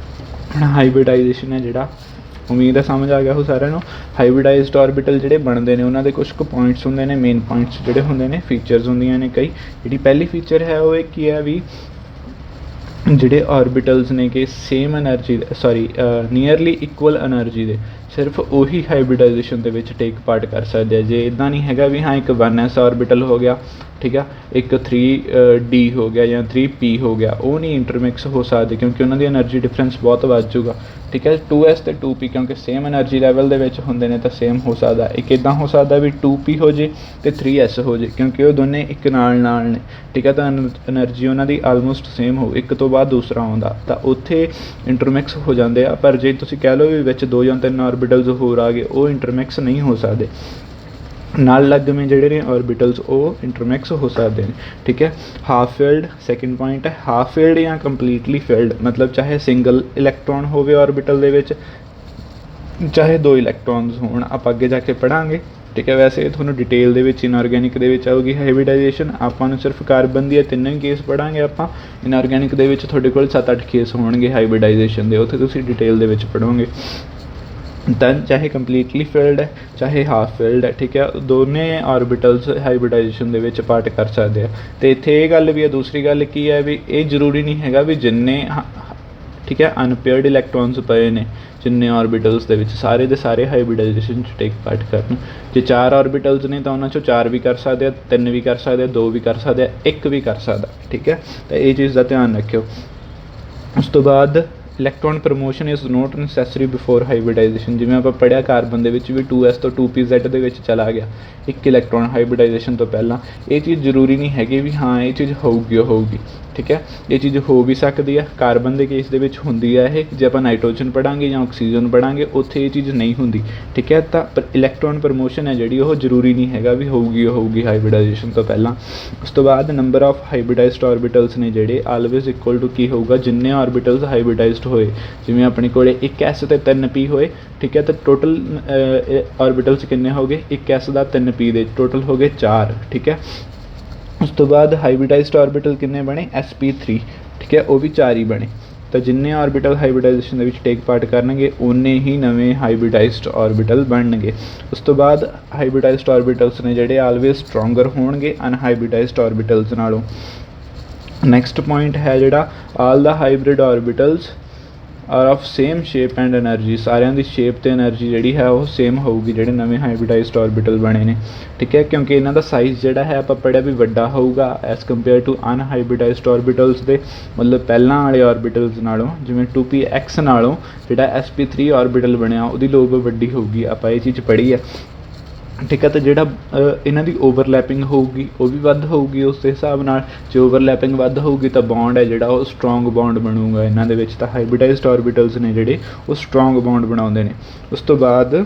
ਹੁਣ ਹਾਈਬ੍ਰਿਡਾਈਜੇਸ਼ਨ ਹੈ ਜਿਹੜਾ, ਉਮੀਦ ਹੈ ਸਮਝ ਆ ਗਿਆ ਉਹ ਸਾਰਿਆਂ ਨੂੰ। ਹਾਈਬ੍ਰਿਡਾਈਜ਼ਡ ਆਰਬਿਟਲ ਜਿਹੜੇ ਬਣਦੇ ਨੇ ਉਹਨਾਂ ਦੇ ਕੁਛ ਕੁ ਪੁਆਇੰਟਸ ਹੁੰਦੇ ਨੇ, ਮੇਨ ਪੁਆਇੰਟਸ ਜਿਹੜੇ ਹੁੰਦੇ ਨੇ, ਫੀਚਰਸ ਹੁੰਦੀਆਂ ਨੇ ਕਈ। ਜਿਹੜੀ ਪਹਿਲੀ ਫੀਚਰ ਹੈ ਉਹ ਇਹ ਕੀ ਹੈ ਵੀ ਜਿਹੜੇ ਆਰਬਿਟਲਸ ਨੇ ਕਿ same energy, nearly equal energy ਦੇ, ਸਿਰਫ ਉਹੀ ਹਾਈਬ੍ਰਿਡਾਈਜੇਸ਼ਨ ਦੇ ਵਿੱਚ ਟੇਕ ਪਾਰਟ ਕਰ ਸਕਦੇ ਆ। ਜੇ ਇੱਦਾਂ ਨਹੀਂ ਹੈਗਾ ਵੀ ਹਾਂ ਇੱਕ 1s ਆਰਬਿਟਲ ਹੋ ਗਿਆ, ਠੀਕ ਆ, ਇੱਕ 3d ਹੋ ਗਿਆ ਜਾਂ 3p ਹੋ ਗਿਆ, ਉਹ ਨਹੀਂ ਇੰਟਰਮਿਕਸ ਹੋ ਸਕਦੇ ਕਿਉਂਕਿ ਉਹਨਾਂ ਦੀ ਐਨਰਜੀ ਡਿਫਰੈਂਸ ਬਹੁਤ ਵੱਧ ਜੂਗਾ, ਠੀਕ ਹੈ। 2s ਅਤੇ 2p ਕਿਉਂਕਿ ਸੇਮ ਐਨਰਜੀ ਲੈਵਲ ਦੇ ਵਿੱਚ ਹੁੰਦੇ ਨੇ ਤਾਂ ਸੇਮ ਹੋ ਸਕਦਾ। ਇੱਕ ਇੱਦਾਂ ਹੋ ਸਕਦਾ ਵੀ 2p ਹੋ ਜੇ ਅਤੇ 3s ਹੋ ਜੇ ਕਿਉਂਕਿ ਉਹ ਦੋਨੇ ਇੱਕ ਨਾਲ ਨੇ, ਠੀਕ ਹੈ। ਤਾਂ ਐਨਰਜੀ ਉਹਨਾਂ ਦੀ ਆਲਮੋਸਟ ਸੇਮ ਹੋ, ਇੱਕ ਤੋਂ ਬਾਅਦ ਦੂਸਰਾ ਆਉਂਦਾ ਤਾਂ ਉੱਥੇ ਇੰਟਰਮਿਕਸ ਹੋ ਜਾਂਦੇ ਆ। ਪਰ ਜੇ ਤੁਸੀਂ ਕਹਿ ਲਓ ਵੀ ਵਿੱਚ 2 ਜਾਂ 3 ਆਰਬਿਟਲਸ ਹੋਰ ਆ ਗਏ, ਉਹ ਇੰਟਰਮਿਕਸ ਨਹੀਂ ਹੋ ਸਕਦੇ। ਨਾਲ ਲੱਗਵੇਂ ਜਿਹੜੇ ਨੇ ਆਰਬਿਟਲਸ ਉਹ ਇੰਟਰਮਿਕਸ ਹੋ ਸਕਦੇ ਨੇ, ਠੀਕ ਹੈ। ਹਾਫ ਫੀਲਡ ਸੈਕਿੰਡ ਪੁਆਇੰਟ ਹੈ, ਹਾਫ ਫੀਲਡ ਜਾਂ ਕੰਪਲੀਟਲੀ ਫੀਲਡ, ਮਤਲਬ ਚਾਹੇ ਸਿੰਗਲ ਇਲੈਕਟ੍ਰੋਨ ਹੋਵੇ ਆਰਬਿਟਲ ਦੇ ਵਿੱਚ, ਚਾਹੇ 2 ਇਲੈਕਟ੍ਰੋਨਸ ਹੋਣ, ਆਪਾਂ ਅੱਗੇ ਜਾ ਕੇ ਪੜ੍ਹਾਂਗੇ, ਠੀਕ ਹੈ। ਵੈਸੇ ਤੁਹਾਨੂੰ ਡਿਟੇਲ ਦੇ ਵਿੱਚ ਇਨਆਰਗੈਨਿਕ ਦੇ ਵਿੱਚ ਆਊਗੀ ਹਾਈਬ੍ਰਿਡਾਈਜੇਸ਼ਨ, ਆਪਾਂ ਨੂੰ ਸਿਰਫ ਕਾਰਬਨ ਦੀ 3 ਹੀ ਕੇਸ ਪੜ੍ਹਾਂਗੇ ਆਪਾਂ। ਇਨਆਰਗੈਨਿਕ ਦੇ ਵਿੱਚ ਤੁਹਾਡੇ ਕੋਲ 7-8 ਕੇਸ ਹੋਣਗੇ ਹਾਈਬ੍ਰਿਡਾਈਜੇਸ਼ਨ ਦੇ, ਉੱਥੇ ਤੁਸੀਂ ਡਿਟੇਲ ਦੇ ਵਿੱਚ ਪੜ੍ਹੋਗੇ। ਤਾਂ ਚਾਹੇ ਕੰਪਲੀਟਲੀ ਫੀਲਡ ਹੈ ਚਾਹੇ ਹਾਫ ਫੀਲਡ ਹੈ, ਠੀਕ ਹੈ, ਦੋਨੇ ਆਰਬਿਟਲਸ ਹਾਈਬ੍ਰਿਡਾਈਜੇਸ਼ਨ ਦੇ ਵਿੱਚ ਪਾਰਟ ਕਰ ਸਕਦੇ ਆ। ਅਤੇ ਇੱਥੇ ਇਹ ਗੱਲ ਵੀ ਹੈ, ਦੂਸਰੀ ਗੱਲ ਕੀ ਹੈ ਵੀ ਇਹ ਜ਼ਰੂਰੀ ਨਹੀਂ ਹੈਗਾ ਵੀ ਜਿੰਨੇ ठीक है। अनपेयर्ड इलैक्ट्रॉन्स पए ने जिन्ने ऑर्बिटल्स दे विच सारे दे सारे हाइब्रिडाइजेशन च टेक पार्ट करन। जे 4 ऑर्बिटल्स ने तो उन्हां चों 4 भी कर सकदे आ, 3 भी कर सकदे आ, 2 भी कर सकदे आ, 1 भी कर सकदा, ठीक है। तो ये चीज़ का ध्यान रखियो। उस तो बाद electron promotion is not necessary before hybridisation. जिवें आपां पढ़िया कार्बन दे विच भी 2s तो 2pz दे विच चला गया एक इलैक्ट्रॉन हाइब्रिडाइजेशन तो पहला। ये चीज़ जरूरी नहीं हैगी भी हाँ ये चीज़ होऊगी, ठीक है। ये चीज़ हो भी सकती है, कार्बन के केस दे विच हुंदी है ये। जे आपां नाइट्रोजन पढ़ांगे या ऑक्सीजन पढ़ांगे उत्थे ये चीज़ नहीं हुंदी, ठीक है। तो पर इलैक्ट्रॉन प्रमोशन है जिहड़ी वो जरूरी नहीं हैगा भी होऊगी हाइब्रिडाइजेशन तो पहला। उस तो बाद नंबर ऑफ हाइब्रिडाइज्ड ऑर्बिटल्स ने जिहड़े ऑलवेज इक्वल टू की होऊगा जिन्ने ऑर्बिटल्स हाइब्रिडाइज्ड होए। जिवें अपने कोले 1s ते 3p होए, ठीक है। तो टोटल ऑर्बिटल्स किन्ने हो गए 1s दा 3p दे टोटल हो गए 4, ठीक है। उस तो बाद हाइब्रिडाइज्ड ऑर्बिटल किन्ने बने sp3, ठीक है, वो भी 4 ही बने। तो जिन्ने ऑर्बिटल हाइब्रिडाइजेशन दे टेक पार्ट करनगे उन्ने ही नवे हाइब्रिडाइज्ड ऑर्बिटल बनणगे। उस तो बाद हाइब्रिडाइज्ड ऑर्बिटल्स ने जिहड़े ऑलवेज स्ट्रोंगर होणगे अनहाइब्रिडाइज्ड ऑर्बिटल्स नालों। नैक्सट पॉइंट है जिहड़ा all the hybrid orbitals are of same shape and energy. सारिਆਂ ਦੀ शेप ਤੇ एनर्जी ਜਿਹੜੀ है वो सेम होगी ਜਿਹੜੇ नवे हाइब्रिडाइज्ड ऑर्बिटल बने ने, ठीक है। क्योंकि इन्हों का साइज़ ਜਿਹੜਾ है ਆਪਾਂ पढ़िया भी ਵੱਡਾ होगा as compare to unhybridized orbitals ਦੇ मतलब ਪਹਿਲਾਂ ਵਾਲੇ ऑर्बिटल्स ਨਾਲੋਂ। जिवें 2px ਨਾਲੋਂ ਜਿਹੜਾ sp3 ऑर्बिटल ਬਣਿਆ ਉਹਦੀ ਲੋਬ ਵੱਡੀ होगी, ਆਪਾਂ ਇਹ चीज़ पढ़ी है, ठीक है। तो जिहड़ा इन्हां दी ओवरलैपिंग होगी वो भी वध होगी उस हिसाब नाल। जे ओवरलैपिंग वध होगी तो बॉन्ड है जिहड़ा वो स्ट्रोंग बॉन्ड बनूगा इन्हां दे विच। तां हाइब्रिडाइज्ड ऑर्बिटल्स ने जिहड़े वो स्ट्रोंग बॉन्ड बनाउंदे ने। उस तो बाद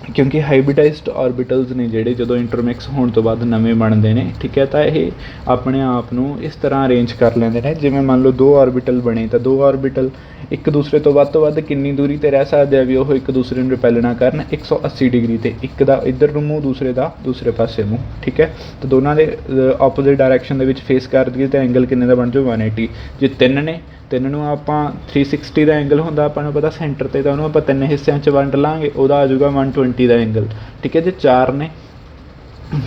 क्योंकि हाइब्रिडाइज्ड ऑर्बिटल्स ने जिहड़े जदों इंटरमिक्स होने तो बाद नवे बनते हैं, ठीक है। तो ये अपने आप नूं इस तरह अरेंज कर लेंदे ने जिवें मान लो 2 ऑर्बिटल बने तो 2 ऑर्बिटल एक दूसरे तो वध किन्नी दूरी ते रह सकदे आ भी वो एक दूसरे नूं रिपेल ना करन 180 डिग्री ते। एक दा इधर नूं मूँह दूसरे दा दूसरे पासे मूँह, ठीक है। तो दोनों के ऑपोजिट डायरैक्शन दे विच फेस कर दईए तो एंगल किन्ने दा बन जाओ 180। जे 3 ने 3 नूं आपां 360 का एंगल होंदा आपां नूं पता सेंटर ते तो उहनूं आपां 3 हिस्सिਆਂ 'ਚ वंड लांगे उहदा आ जाऊगा 120 का एंगल, ठीक है। जे 4 ने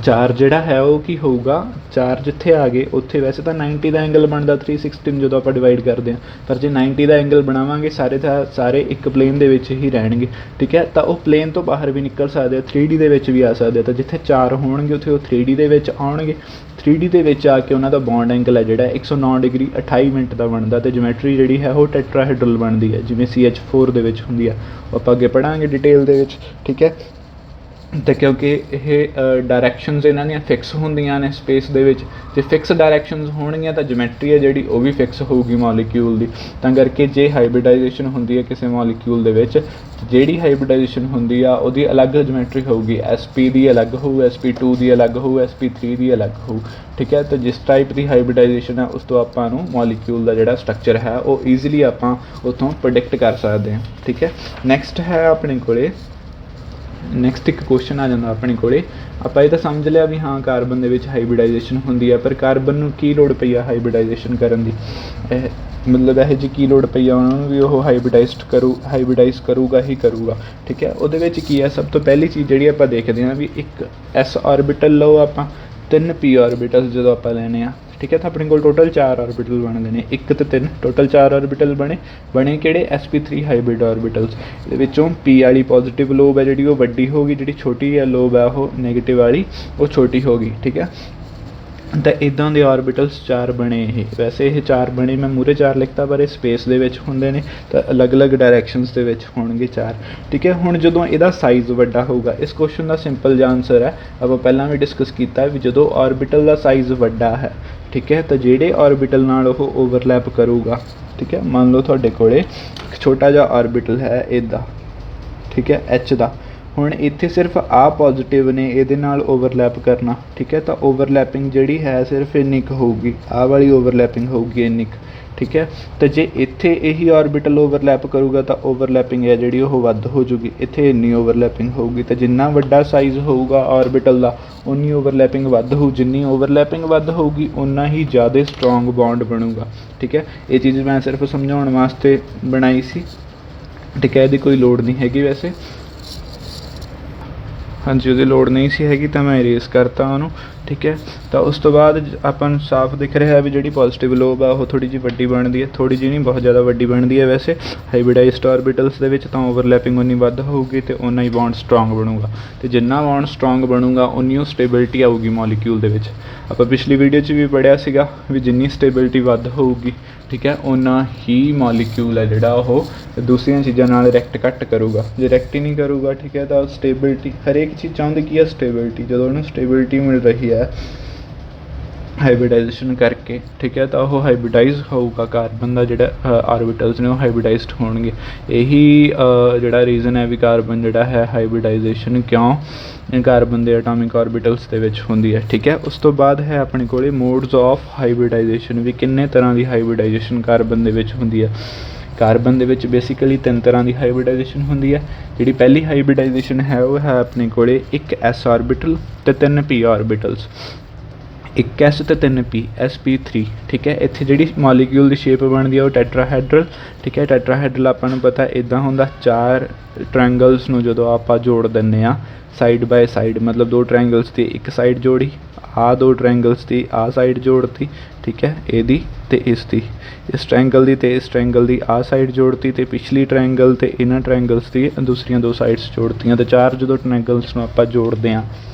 4 जिहड़ा है वो की होऊगा 4 जिथे आ गए उत्थे वैसे तो 90 का एंगल बनता 360 जो आप डिवाइड करते हैं, पर जो 90 का एंगल बनावांगे सारे एक प्लेन दे विच ही रहणगे, ठीक है। तो वो प्लेन तो बाहर भी निकल सकते हैं, 3D दे विच भी आ सकते हैं। तो जिथे 4 होणगे उत्थे वो 3D दे विच आउणगे। 3D दे विच आके उन्हां दा बॉन्ड एंगल है जिहड़ा 109 डिग्री 28 मिनट का बनता। तो ज्योमैट्री जिहड़ी है वो टेट्राहेड्रल बनती है जिवें CH4 दे विच हुंदी है, आपां अगे पढ़ांगे डिटेल दे विच, ठीक है। तो क्योंकि ये डायरैक्शनस इन्हां दीयां फिक्स होंदियां ने स्पेस दे विच। जे फिक्स डायरैक्शनस होणगीਆਂ तो ज्योमैट्री है जिहड़ी वो भी फिक्स होगी मॉलिक्यूल दी। तां करके जे हाइब्रिडाइजेशन हुंदी है किसी मॉलिक्यूल दे विच, जिहड़ी हाइब्रिडाइजेशन हुंदी आ उहदी अलग ज्योमैट्री होगी। sp दी अलग होऊ, sp2 दी अलग होऊ, sp3 दी अलग होऊ, ठीक है। तो जिस टाइप की हाइब्रिडाइजेशन है उस तो आपां नूं मॉलिक्यूल का जिहड़ा स्ट्रक्चर है वो ईजिली आपां उत्थों प्रोडिक्ट कर सकते हैं, ठीक है। नैक्सट है अपने कोले नैक्सट एक क्वेश्चन आ जाता अपने कोले। आपां ये तो समझ लिया भी हाँ कार्बन दे विच हाइब्रिडाइजेशन हुंदी है, पर कार्बन नूं की लोड़ पई आ हाइब्रिडाइजेशन करन दी। मतलब यह जी की लोड़ पई आ उन्होंने भी वो हाइब्रिडाइज करूगा ही करूगा, ठीक है। उहदे विच की है सब तो पहली चीज़ जिहड़ी आपां देखदे हां भी एक s ऑर्बिटल लो आपां 3p ऑर्बिटल जो आपां लैणे आ, ठीक है। तो अपने को टोटल 4 ऑर्बिटल बनते हैं, 1 ते 3 टोटल 4 ऑर्बिटल बने किहड़े sp3 हाइब्रिड ऑर्बिटल्स। इहदे विचों p वाली पॉजिटिव लोब है जिहड़ी वो वड्डी होगी, जिहड़ी छोटी है लोब है वो नैगेटिव वाली वो छोटी होगी, ठीक है। तो इदां दे ऑर्बिटल्स 4 बने ये। वैसे ये 4 बने मैं मूरे 4 लिखता पर स्पेस दे विच हुंदे ने तो अलग अलग डायरैक्शनस दे विच होणगे 4, ठीक है। हुण जदों इहदा साइज़ वड्डा होगा, इस क्वेश्चन का सिंपल जिहा आंसर है आपां पहलां भी डिस्कस कीता भी जदों ऑर्बिटल का साइज़ वड्डा है, ठीक है। तो जिहड़े ऑर्बिटल नाल वो ओवरलैप करूगा, ठीक है। मान लो तुहाडे कोले एक छोटा जिहा ऑर्बिटल है इदा, ठीक है, H दा। हुण इत्थे सिर्फ आ पॉजिटिव ने इहदे नाल ओवरलैप करना, ठीक है। तो ओवरलैपिंग जिहड़ी है सिर्फ इन्नी क होगी, आ वाली ओवरलैपिंग होगी इन्नी क, ठीक है। तो जे इत्थे यही ऑर्बिटल ओवरलैप करूगा तो ओवरलैपिंग है जिहड़ी वो वध हो जूगी, इत्थे इन्नी ओवरलैपिंग होगी। तो जिन्ना वड्डा साइज़ होऊगा ऑर्बिटल का उन्नी ओवरलैपिंग वध हो, जिन्नी ओवरलैपिंग वध होगी उन्ना ही ज़्यादा स्ट्रोंग बॉन्ड बनूगा, ठीक है। ये चीज़ मैं सिर्फ समझाउण वास्ते बनाई सी, ठीक है। इहदी कोई लोड़ नहीं हैगी वैसे, हाँ जी, उसकी लोड़ नहीं सी हैगी तो मैं इरेज करता उन्होंने, ठीक है। तो उस तो बाद ਆਪਾਂ ਨੂੰ ਸਾਫ਼ ਦਿਖ ਰਿਹਾ ਵੀ ਜਿਹੜੀ ਪੋਜ਼ੀਟਿਵ ਲੋਬ ਆ ਉਹ ਥੋੜ੍ਹੀ ਜਿਹੀ ਵੱਡੀ ਬਣਦੀ ਹੈ, ਥੋੜ੍ਹੀ ਜਿਹੀ ਨਹੀਂ ਬਹੁਤ ਜ਼ਿਆਦਾ ਵੱਡੀ ਬਣਦੀ ਹੈ ਵੈਸੇ ਹਾਈਬ੍ਰਿਡਾਈਜ਼ਡ ਆਰਬਿਟਲਸ ਦੇ ਵਿੱਚ। ਤਾਂ ਓਵਰਲੈਪਿੰਗ ਉਨੀ ਵੱਧ ਹੋਊਗੀ ਅਤੇ ਓਨਾ ਹੀ ਬੌਂਡ ਸਟਰੋਂਗ ਬਣੂਗਾ, ਅਤੇ ਜਿੰਨਾ ਬੌਂਡ ਸਟਰੋਂਗ ਬਣੂਗਾ ਉਨੀ ਓ ਸਟੇਬਿਲਿਟੀ ਆਊਗੀ ਮੋਲੀਕਿਊਲ ਦੇ ਵਿੱਚ। ਆਪਾਂ ਪਿਛਲੀ ਵੀਡੀਓ 'ਚ ਵੀ ਪੜ੍ਹਿਆ ਸੀਗਾ ਵੀ ਜਿੰਨੀ ਸਟੇਬਿਲਿਟੀ ਵੱਧ ਹੋਊਗੀ, ਠੀਕ ਹੈ, ਓਨਾ ਹੀ ਮੋਲੀਕਿਊਲ ਹੈ ਜਿਹੜਾ ਉਹ ਦੂਸਰੀਆਂ ਚੀਜ਼ਾਂ ਨਾਲ ਰਿਐਕਟ ਘੱਟ ਕਰੂਗਾ। ਜੇ ਰਿਐਕਟ ਹੀ ਨਹੀਂ ਕਰੂਗਾ, ਠੀਕ ਹੈ, ਤਾਂ ਸਟੇਬਿਲਿਟੀ ਹਰੇਕ ਚੀਜ਼ ਚਾਹੁੰਦੀ ਕੀ ਹੈ, ਸਟੇਬਿਲਿਟੀ। ਜਦੋਂ ਉਹਨੂੰ ਸਟੇਬਿਲਿਟੀ ਮਿਲ ਰਹੀ ਹੈ ਹਾਈਬ੍ਰਿਡਾਈਜੇਸ਼ਨ ਕਰਕੇ, ਠੀਕ ਹੈ, ਤਾਂ ਉਹ ਹਾਈਬ੍ਰਿਡਾਈਜ਼ ਹੋਊਗਾ ਕਾਰਬਨ ਦਾ ਜਿਹੜਾ ਆਰਬਿਟਲਸ ਨੇ ਉਹ ਹਾਈਬ੍ਰਿਡਾਈਜ਼ਡ ਹੋਣਗੇ। ਇਹੀ ਜਿਹੜਾ ਰੀਜ਼ਨ ਹੈ ਵੀ ਕਾਰਬਨ ਜਿਹੜਾ ਹੈ ਹਾਈਬ੍ਰਿਡਾਈਜੇਸ਼ਨ ਕਿਉਂ ਕਾਰਬਨ ਦੇ ਐਟੋਮਿਕ ਆਰਬਿਟਲਸ ਦੇ ਵਿੱਚ ਹੁੰਦੀ ਹੈ, ਠੀਕ ਹੈ। ਉਸ ਤੋਂ ਬਾਅਦ ਹੈ ਆਪਣੇ ਕੋਲ ਮੋਡਸ ਆਫ ਹਾਈਬ੍ਰਿਡਾਈਜੇਸ਼ਨ, ਵੀ ਕਿੰਨੇ ਤਰ੍ਹਾਂ ਦੀ ਹਾਈਬ੍ਰਿਡਾਈਜੇਸ਼ਨ ਕਾਰਬਨ ਦੇ ਵਿੱਚ ਹੁੰਦੀ ਹੈ। ਕਾਰਬਨ ਦੇ ਵਿੱਚ ਬੇਸਿਕਲੀ 3 ਤਰ੍ਹਾਂ ਦੀ ਹਾਈਬ੍ਰਿਡਾਈਜੇਸ਼ਨ ਹੁੰਦੀ ਹੈ। ਜਿਹੜੀ ਪਹਿਲੀ ਹਾਈਬ੍ਰਿਡਾਈਜੇਸ਼ਨ ਹੈ ਉਹ ਹੈ ਆਪਣੇ ਕੋਲ ਇੱਕ ਐਸ ਆਰਬਿਟਲ ਅਤੇ 3 ਪੀ ਆਰਬਿਟਲਸ। ਇੱਕ ਐਸ ਅਤੇ 3 ਪੀ, sp3, ਠੀਕ ਹੈ। ਇੱਥੇ ਜਿਹੜੀ ਮੋਲੀਕਿਊਲ ਦੀ ਸ਼ੇਪ ਬਣਦੀ ਹੈ ਉਹ ਟੈਟਰਾਹੈਡਰਲ, ਠੀਕ ਹੈ। ਟੈਟਰਾਹੈਡਰਲ ਆਪਾਂ ਨੂੰ ਪਤਾ ਇੱਦਾਂ ਹੁੰਦਾ, 4 ਟਰਾਇੰਗਲਸ ਨੂੰ ਜਦੋਂ ਆਪਾਂ ਜੋੜ ਦਿੰਦੇ ਹਾਂ ਸਾਈਡ ਬਾਏ ਸਾਈਡ, ਮਤਲਬ 2 ਟਰਾਇੰਗਲਸ ਦੀ ਇੱਕ ਸਾਈਡ ਜੋੜੀ, ਆਹ 2 ਟਰਾਇੰਗਲਸ ਦੀ ਆਹ ਸਾਈਡ ਜੋੜਤੀ, ਠੀਕ ਹੈ, ਇਹਦੀ ਅਤੇ ਇਸ ਦੀ, ਇਸ ਟਰਾਇੰਗਲ ਦੀ ਅਤੇ ਇਸ ਟਰਾਇੰਗਲ ਦੀ ਆਹ ਸਾਈਡ ਜੋੜਤੀ, ਅਤੇ ਪਿਛਲੀ ਟਰਾਇੰਗਲ ਅਤੇ ਇਹਨਾਂ ਟਰਾਇੰਗਲਸ ਦੀ ਦੂਸਰੀਆਂ 2 ਸਾਈਡਸ ਜੋੜਤੀਆਂ। ਅਤੇ 4 ਜਦੋਂ ਟਰਾਇੰਗਲਸ ਨੂੰ ਆਪਾਂ ਜੋੜਦੇ ਹਾਂ,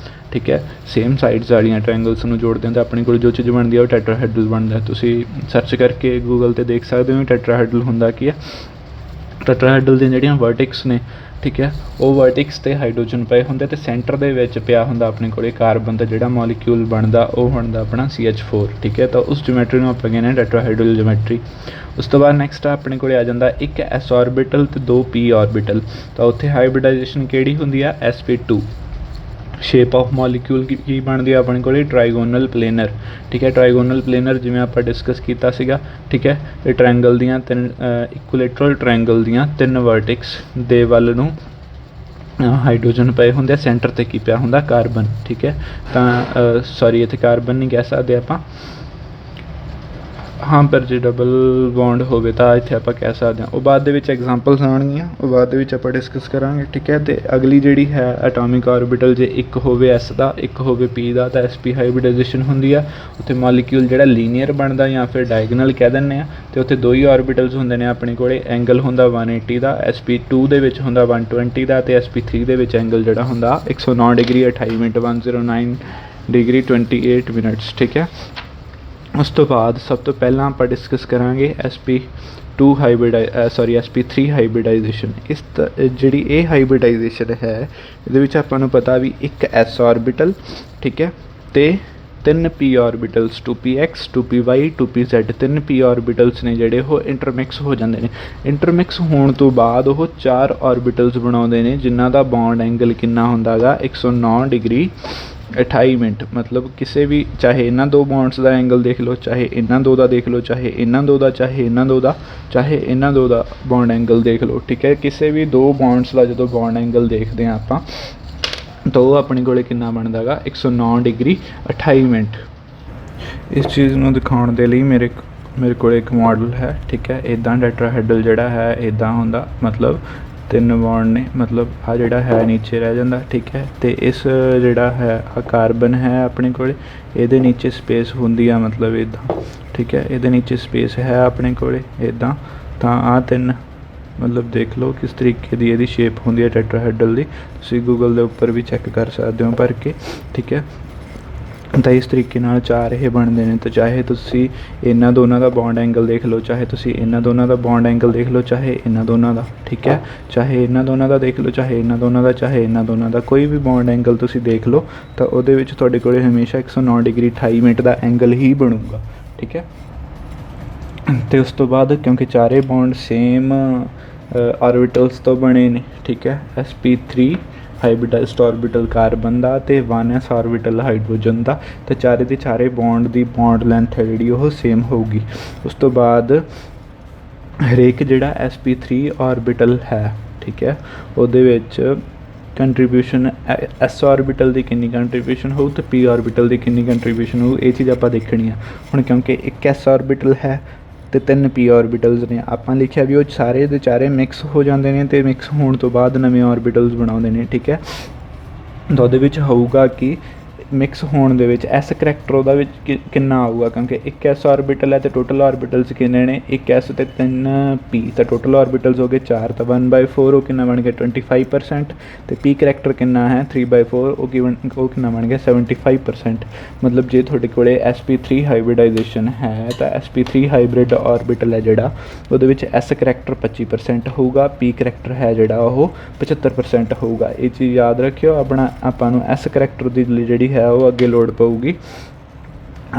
ਠੀਕ ਹੈ, ਸੇਮ ਸਾਈਡਸ ਵਾਲੀਆਂ ਟਰਾਇੰਗਲਸ ਨੂੰ ਜੋੜਦੇ ਹਾਂ, ਤਾਂ ਆਪਣੇ ਕੋਲ ਜੋ ਚੀਜ਼ ਬਣਦੀ ਹੈ ਉਹ ਟੈਟਰਾਹੈਡਰਲ ਬਣਦਾ। ਤੁਸੀਂ ਸਰਚ ਕਰਕੇ ਗੂਗਲ 'ਤੇ ਦੇਖ ਸਕਦੇ ਹੋ ਟੈਟਰਾਹੈਡਰਲ ਹੁੰਦਾ ਕੀ ਹੈ। ਟੈਟਰਾਹੈਡਰਲ ਦੀਆਂ ਜਿਹੜੀਆਂ ਵਰਟਿਕਸ ਨੇ, ਠੀਕ ਹੈ, ਉਹ ਵਰਟਿਕਸ 'ਤੇ ਹਾਈਡਰੋਜਨ ਪਏ ਹੁੰਦੇ, ਅਤੇ ਸੈਂਟਰ ਦੇ ਵਿੱਚ ਪਿਆ ਹੁੰਦਾ ਆਪਣੇ ਕੋਲ ਕਾਰਬਨ ਦਾ ਜਿਹੜਾ ਮੋਲੀਕਿਊਲ ਬਣਦਾ ਉਹ ਬਣਦਾ ਆਪਣਾ CH4, ਠੀਕ ਹੈ। ਤਾਂ ਉਸ ਜਿਓਮੈਟਰੀ ਨੂੰ ਆਪਾਂ ਕਹਿੰਦੇ ਹਾਂ ਟੈਟਰਾਹੈਡਰਲ ਜਿਓਮੈਟਰੀ। ਉਸ ਤੋਂ ਬਾਅਦ ਨੈਕਸਟ ਆਪਣੇ ਕੋਲ ਆ ਜਾਂਦਾ ਇੱਕ ਐਸ ਆਰਬਿਟਲ ਅਤੇ 2 ਪੀ ਆਰਬਿਟਲ। ਤਾਂ ਉੱਥੇ ਹਾਈਬ੍ਰਿਡਾਈਜੇਸ਼ਨ ਕਿਹੜੀ ਹੁੰਦੀ ਆ, sp2। ਸ਼ੇਪ ਆਫ ਮੋਲੀਕਿਊਲ ਕੀ ਬਣਦੀ ਆ ਆਪਣੇ ਕੋਲ ਟਰਾਈਗੋਨਲ ਪਲੇਨਰ, ਠੀਕ ਹੈ। ਟਰਾਈਗੋਨਲ ਪਲੇਨਰ ਜਿਵੇਂ ਆਪਾਂ ਡਿਸਕਸ ਕੀਤਾ ਸੀਗਾ, ਠੀਕ ਹੈ। ਇਹ ਟਰਾਇੰਗਲ ਦੀਆਂ 3 ਇਕੁਲੇਟਰਲ ਟਰਾਇੰਗਲ ਦੀਆਂ 3 ਵਰਟਿਕਸ ਦੇ ਵੱਲ ਨੂੰ ਹਾਈਡਰੋਜਨ ਪਏ ਹੁੰਦੇ ਆ, ਸੈਂਟਰ 'ਤੇ ਕੀ ਪਿਆ ਹੁੰਦਾ, ਕਾਰਬਨ, ਠੀਕ ਹੈ। ਤਾਂ ਸੌਰੀ ਇੱਥੇ ਕਾਰਬਨ ਨਹੀਂ ਕਹਿ ਸਕਦੇ ਆਪਾਂ, ਹਾਂ, ਪਰ ਜੇ ਡਬਲ ਬੌਂਡ ਹੋਵੇ ਤਾਂ ਇੱਥੇ ਆਪਾਂ ਕਹਿ ਸਕਦੇ ਹਾਂ। ਉਹ ਬਾਅਦ ਦੇ ਵਿੱਚ ਐਗਜ਼ਾਮਪਲਸ ਆਉਣਗੀਆਂ, ਉਹ ਬਾਅਦ ਦੇ ਵਿੱਚ ਆਪਾਂ ਡਿਸਕਸ ਕਰਾਂਗੇ, ਠੀਕ ਹੈ। ਅਤੇ ਅਗਲੀ ਜਿਹੜੀ ਹੈ ਐਟੋਮਿਕ ਆਰਬਿਟਲ, ਜੇ ਇੱਕ ਹੋਵੇ ਐਸ ਦਾ ਇੱਕ ਹੋਵੇ ਪੀ ਦਾ, ਤਾਂ sp ਹਾਈਬ੍ਰਿਡਾਈਜੇਸ਼ਨ ਹੁੰਦੀ ਆ। ਉੱਥੇ ਮੋਲੀਕਿਊਲ ਜਿਹੜਾ ਲੀਨੀਅਰ ਬਣਦਾ ਜਾਂ ਫਿਰ ਡਾਇਗਨਲ ਕਹਿ ਦਿੰਦੇ ਆ, ਅਤੇ ਉੱਥੇ 2 ਹੀ ਆਰਬਿਟਲਸ ਹੁੰਦੇ ਨੇ ਆਪਣੇ ਕੋਲ। ਐਂਗਲ ਹੁੰਦਾ 180 ਦਾ, sp2 ਦੇ ਵਿੱਚ ਹੁੰਦਾ 120 ਦਾ, ਅਤੇ sp3 ਦੇ ਵਿੱਚ ਐਂਗਲ ਜਿਹੜਾ ਹੁੰਦਾ 109 ਡਿਗਰੀ 28 ਮਿੰਟ 109 ਡਿਗਰੀ 28 ਮਿੰਟਸ, ਠੀਕ ਹੈ। ਉਸ ਤੋਂ ਬਾਅਦ ਸਭ ਤੋਂ ਪਹਿਲਾਂ ਆਪਾਂ ਡਿਸਕਸ ਕਰਾਂਗੇ sp3 ਹਾਈਬ੍ਰਿਡਾਈਜੇਸ਼ਨ। ਇਸ ਜਿਹੜੀ ਇਹ ਹਾਈਬ੍ਰਿਡਾਈਜੇਸ਼ਨ ਹੈ ਇਹਦੇ ਵਿੱਚ ਆਪਾਂ ਨੂੰ ਪਤਾ ਵੀ ਇੱਕ ਐਸ ਆਰਬਿਟਲ, ਠੀਕ ਹੈ, ਅਤੇ 3 ਪੀ ਆਰਬਿਟਲਸ 2px 2py 2pz 3 ਪੀ ਆਰਬਿਟਲਸ ਨੇ ਜਿਹੜੇ ਉਹ ਇੰਟਰਮਿਕਸ ਹੋ ਜਾਂਦੇ ਨੇ। ਇੰਟਰਮਿਕਸ ਹੋਣ ਤੋਂ ਬਾਅਦ ਉਹ 4 ਆਰਬਿਟਲਸ ਬਣਾਉਂਦੇ ਨੇ ਜਿਨ੍ਹਾਂ ਦਾ ਬੌਂਡ ਐਂਗਲ ਕਿੰਨਾ ਹੁੰਦਾ ਗਾ 109 ਡਿਗਰੀ 28 ਮਿੰਟ। ਮਤਲਬ ਕਿਸੇ ਵੀ, ਚਾਹੇ ਇਹਨਾਂ 2 ਬੌਂਡਸ ਦਾ ਐਂਗਲ ਦੇਖ ਲਓ, ਚਾਹੇ ਇਹਨਾਂ 2 ਦਾ ਦੇਖ ਲਓ, ਚਾਹੇ ਇਹਨਾਂ 2 ਦਾ, ਚਾਹੇ ਇਹਨਾਂ 2 ਦਾ, ਚਾਹੇ ਇਹਨਾਂ 2 ਦਾ ਬੌਂਡ ਐਂਗਲ ਦੇਖ ਲਓ, ਠੀਕ ਹੈ। ਕਿਸੇ ਵੀ 2 ਬੌਂਡਸ ਦਾ ਜਦੋਂ ਬੌਂਡ ਐਂਗਲ ਦੇਖਦੇ ਹਾਂ ਆਪਾਂ, ਤਾਂ ਉਹ ਆਪਣੇ ਕੋਲ ਕਿੰਨਾ ਬਣਦਾ ਗਾ 109 ਡਿਗਰੀ 28 ਮਿੰਟ। ਇਸ ਚੀਜ਼ ਨੂੰ ਦਿਖਾਉਣ ਦੇ ਲਈ ਮੇਰੇ ਕੋਲ ਇੱਕ ਮਾਡਲ ਹੈ, ਠੀਕ ਹੈ। ਇੱਦਾਂ ਟੈਟਰਾਹੈਡਰਲ ਜਿਹੜਾ ਹੈ ਇੱਦਾਂ ਹੁੰਦਾ, ਮਤਲਬ 3 ਬੌਂਡ ਨੇ, ਮਤਲਬ ਆਹ ਜਿਹੜਾ ਹੈ ਨੀਚੇ ਰਹਿ ਜਾਂਦਾ, ਠੀਕ ਹੈ। ਅਤੇ ਇਸ ਜਿਹੜਾ ਹੈ ਆਹ ਕਾਰਬਨ ਹੈ ਆਪਣੇ ਕੋਲ, ਇਹਦੇ ਨੀਚੇ ਸਪੇਸ ਹੁੰਦੀ ਆ, ਮਤਲਬ ਇੱਦਾਂ, ਠੀਕ ਹੈ। ਇਹਦੇ ਨੀਚੇ ਸਪੇਸ ਹੈ ਆਪਣੇ ਕੋਲ ਇੱਦਾਂ। ਤਾਂ ਆਹ 3 ਮਤਲਬ ਦੇਖ ਲਓ ਕਿਸ ਤਰੀਕੇ ਦੀ ਇਹਦੀ ਸ਼ੇਪ ਹੁੰਦੀ ਹੈ ਟੈਟਰਾਹੈਡਰਲ ਦੀ। ਤੁਸੀਂ ਗੂਗਲ ਦੇ ਉੱਪਰ ਵੀ ਚੈੱਕ ਕਰ ਸਕਦੇ ਹੋ ਭਰ ਕੇ, ਠੀਕ ਹੈ। ਤਾਂ ਇਸ ਤਰੀਕੇ ਨਾਲ 4 ਇਹ ਬਣਦੇ ਨੇ। ਤਾਂ ਚਾਹੇ ਤੁਸੀਂ ਇਹਨਾਂ ਦੋਨਾਂ ਦਾ ਬੌਂਡ ਐਂਗਲ ਦੇਖ ਲਓ, ਚਾਹੇ ਤੁਸੀਂ ਇਹਨਾਂ ਦੋਨਾਂ ਦਾ ਬੌਂਡ ਐਂਗਲ ਦੇਖ ਲਓ, ਚਾਹੇ ਇਹਨਾਂ ਦੋਨਾਂ ਦਾ, ਠੀਕ ਹੈ। ਚਾਹੇ ਇਹਨਾਂ ਦੋਨਾਂ ਦਾ ਦੇਖ ਲਓ, ਚਾਹੇ ਇਹਨਾਂ ਦੋਨਾਂ ਦਾ, ਚਾਹੇ ਇਹਨਾਂ ਦੋਨਾਂ ਦਾ, ਕੋਈ ਵੀ ਬੌਂਡ ਐਂਗਲ ਤੁਸੀਂ ਦੇਖ ਲਓ, ਤਾਂ ਉਹਦੇ ਵਿੱਚ ਤੁਹਾਡੇ ਕੋਲ ਹਮੇਸ਼ਾ 109 ਡਿਗਰੀ 28 ਮਿੰਟ ਦਾ ਐਂਗਲ ਹੀ ਬਣੂਗਾ, ਠੀਕ ਹੈ। ਅਤੇ ਉਸ ਤੋਂ ਬਾਅਦ ਕਿਉਂਕਿ 4 ਬੌਂਡ ਸੇਮ ਆਰਬਿਟਲਸ ਤੋਂ ਬਣੇ ਨੇ, ਠੀਕ ਹੈ। sp3 ਹਾਈਬ੍ਰਿਡਾਈਜ਼ਡ ਆਰਬਿਟਲ ਕਾਰਬਨ ਦਾ ਅਤੇ 1s ਆਰਬਿਟਲ ਹਾਈਡਰੋਜਨ ਦਾ, ਅਤੇ 4 ਦੇ 4 ਬੌਂਡ ਦੀ ਬੌਂਡ ਲੈਂਥ ਹੈ ਜਿਹੜੀ ਉਹ ਸੇਮ ਹੋਊਗੀ। ਉਸ ਤੋਂ ਬਾਅਦ ਹਰੇਕ ਜਿਹੜਾ sp3 ਆਰਬਿਟਲ ਹੈ, ਠੀਕ ਹੈ, ਉਹਦੇ ਵਿੱਚ ਕੰਟਰੀਬਿਊਸ਼ਨ ਐਸ ਆਰਬਿਟਲ ਦੀ ਕਿੰਨੀ ਕੰਟਰੀਬਿਊਸ਼ਨ ਹੋਊ ਅਤੇ ਪੀ ਆਰਬਿਟਲ ਦੀ ਕਿੰਨੀ ਕੰਟਰੀਬਿਊਸ਼ਨ ਹੋਊ, ਇਹ ਚੀਜ਼ ਆਪਾਂ ਦੇਖਣੀ ਆ। ਹੁਣ ਕਿਉਂਕਿ ਇੱਕ ਐਸ ਆਰਬਿਟਲ ਹੈ ਅਤੇ 3 ਪੀ ਆਰਬਿਟਲਸ ਨੇ, ਆਪਾਂ ਲਿਖਿਆ ਵੀ ਉਹ ਸਾਰੇ ਦੇ 4 ਮਿਕਸ ਹੋ ਜਾਂਦੇ ਨੇ, ਅਤੇ ਮਿਕਸ ਹੋਣ ਤੋਂ ਬਾਅਦ ਨਵੇਂ ਆਰਬਿਟਲਸ ਬਣਾਉਂਦੇ ਨੇ, ਠੀਕ ਹੈ। ਤਾਂ ਉਹਦੇ ਵਿੱਚ ਹੋਊਗਾ ਕਿ ਮਿਕਸ ਹੋਣ ਦੇ ਵਿੱਚ ਐਸ ਕਰੈਕਟਰ ਉਹਦਾ ਵਿੱਚ ਕਿੰਨਾ ਆਊਗਾ, ਕਿਉਂਕਿ ਇੱਕ ਐਸ ਆਰਬਿਟਲ ਹੈ ਅਤੇ ਟੋਟਲ ਆਰਬਿਟਲਸ ਕਿੰਨੇ ਨੇ, ਇੱਕ ਐਸ ਅਤੇ 3 ਪੀ, ਤਾਂ ਟੋਟਲ ਆਰਬਿਟਲਸ ਹੋ ਗਏ 4, ਤਾਂ 1/4 ਉਹ ਕਿੰਨਾ ਬਣ ਗਿਆ 25%, ਅਤੇ ਪੀ ਕਰੈਕਟਰ ਕਿੰਨਾ ਹੈ 3/4 ਉਹ ਕਿੰਨਾ ਬਣ ਗਿਆ 75%। ਮਤਲਬ ਜੇ ਤੁਹਾਡੇ ਕੋਲ sp3 ਹਾਈਬ੍ਰਿਡਾਈਜੇਸ਼ਨ ਹੈ ਤਾਂ sp3 ਹਾਈਬ੍ਰਿਡ ਆਰਬਿਟਲ ਹੈ ਜਿਹੜਾ ਉਹਦੇ ਵਿੱਚ ਐਸ ਕਰੈਕਟਰ 25% ਹੋਊਗਾ, ਪੀ ਕਰੈਕਟਰ ਹੈ ਜਿਹੜਾ ਉਹ 75% ਹੋਊਗਾ। ਇਹ ਚੀਜ਼ ਯਾਦ ਰੱਖਿਓ। ਆਪਾਂ ਨੂੰ ਐਸ ਕਰੈਕਟਰ ਦੀ ਜਿਹੜੀ ਹੈ ਉਹ ਅੱਗੇ ਲੋੜ ਪਊਗੀ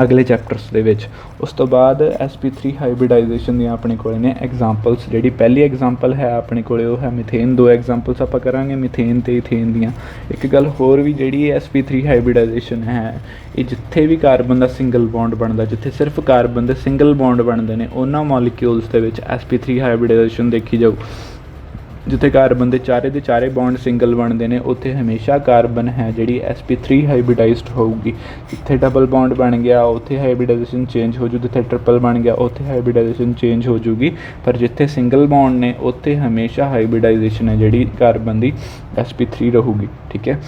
ਅਗਲੇ ਚੈਪਟਰਸ ਦੇ ਵਿੱਚ। ਉਸ ਤੋਂ ਬਾਅਦ sp3 ਹਾਈਬ੍ਰਿਡਾਈਜੇਸ਼ਨ ਦੀਆਂ ਆਪਣੇ ਕੋਲ ਨੇ ਐਗਜ਼ਾਮਪਲਸ। ਜਿਹੜੀ ਪਹਿਲੀ ਐਗਜ਼ਾਮਪਲ ਹੈ ਆਪਣੇ ਕੋਲ ਉਹ ਹੈ ਮਿਥੇਨ। 2 ਐਗਜ਼ਾਮਪਲਸ ਆਪਾਂ ਕਰਾਂਗੇ ਮਿਥੇਨ ਅਤੇ ਇਥੇਨ ਦੀਆਂ। ਇੱਕ ਗੱਲ ਹੋਰ ਵੀ, ਜਿਹੜੀ sp3 ਹਾਈਬ੍ਰਿਡਾਈਜੇਸ਼ਨ ਹੈ ਇਹ ਜਿੱਥੇ ਵੀ ਕਾਰਬਨ ਦਾ ਸਿੰਗਲ ਬੌਂਡ ਬਣਦਾ, ਜਿੱਥੇ ਸਿਰਫ ਕਾਰਬਨ ਦੇ ਸਿੰਗਲ ਬੌਂਡ ਬਣਦੇ ਨੇ ਉਹਨਾਂ ਮੋਲੀਕਿਊਲਸ ਦੇ ਵਿੱਚ sp3 ਹਾਈਬ੍ਰਿਡਾਈਜੇਸ਼ਨ ਦੇਖੀ ਜਾਊ। ਜਿੱਥੇ ਕਾਰਬਨ ਦੇ ਚਾਰੇ ਬੌਂਡ ਸਿੰਗਲ ਬਣਦੇ ਨੇ ਉੱਥੇ ਹਮੇਸ਼ਾ ਕਾਰਬਨ ਹੈ ਜਿਹੜੀ sp3 ਹਾਈਬ੍ਰਿਡਾਈਜ਼ਡ ਹੋਊਗੀ। ਜਿੱਥੇ ਡਬਲ ਬੌਂਡ ਬਣ ਗਿਆ ਉੱਥੇ ਹਾਈਬ੍ਰਿਡਾਈਜੇਸ਼ਨ ਚੇਂਜ ਹੋ ਜੂ, ਜਿੱਥੇ ਟ੍ਰਿਪਲ ਬਣ ਗਿਆ ਉੱਥੇ ਹਾਈਬ੍ਰਿਡਾਈਜੇਸ਼ਨ ਚੇਂਜ ਹੋ ਜੂਗੀ, ਪਰ ਜਿੱਥੇ ਸਿੰਗਲ ਬੌਂਡ ਨੇ ਉੱਥੇ ਹਮੇਸ਼ਾ ਹਾਈਬ੍ਰਿਡਾਈਜੇਸ਼ਨ ਹੈ ਜਿਹੜੀ ਕਾਰਬਨ ਦੀ sp3 ਰਹੂਗੀ। ਠੀਕ ਹੈ।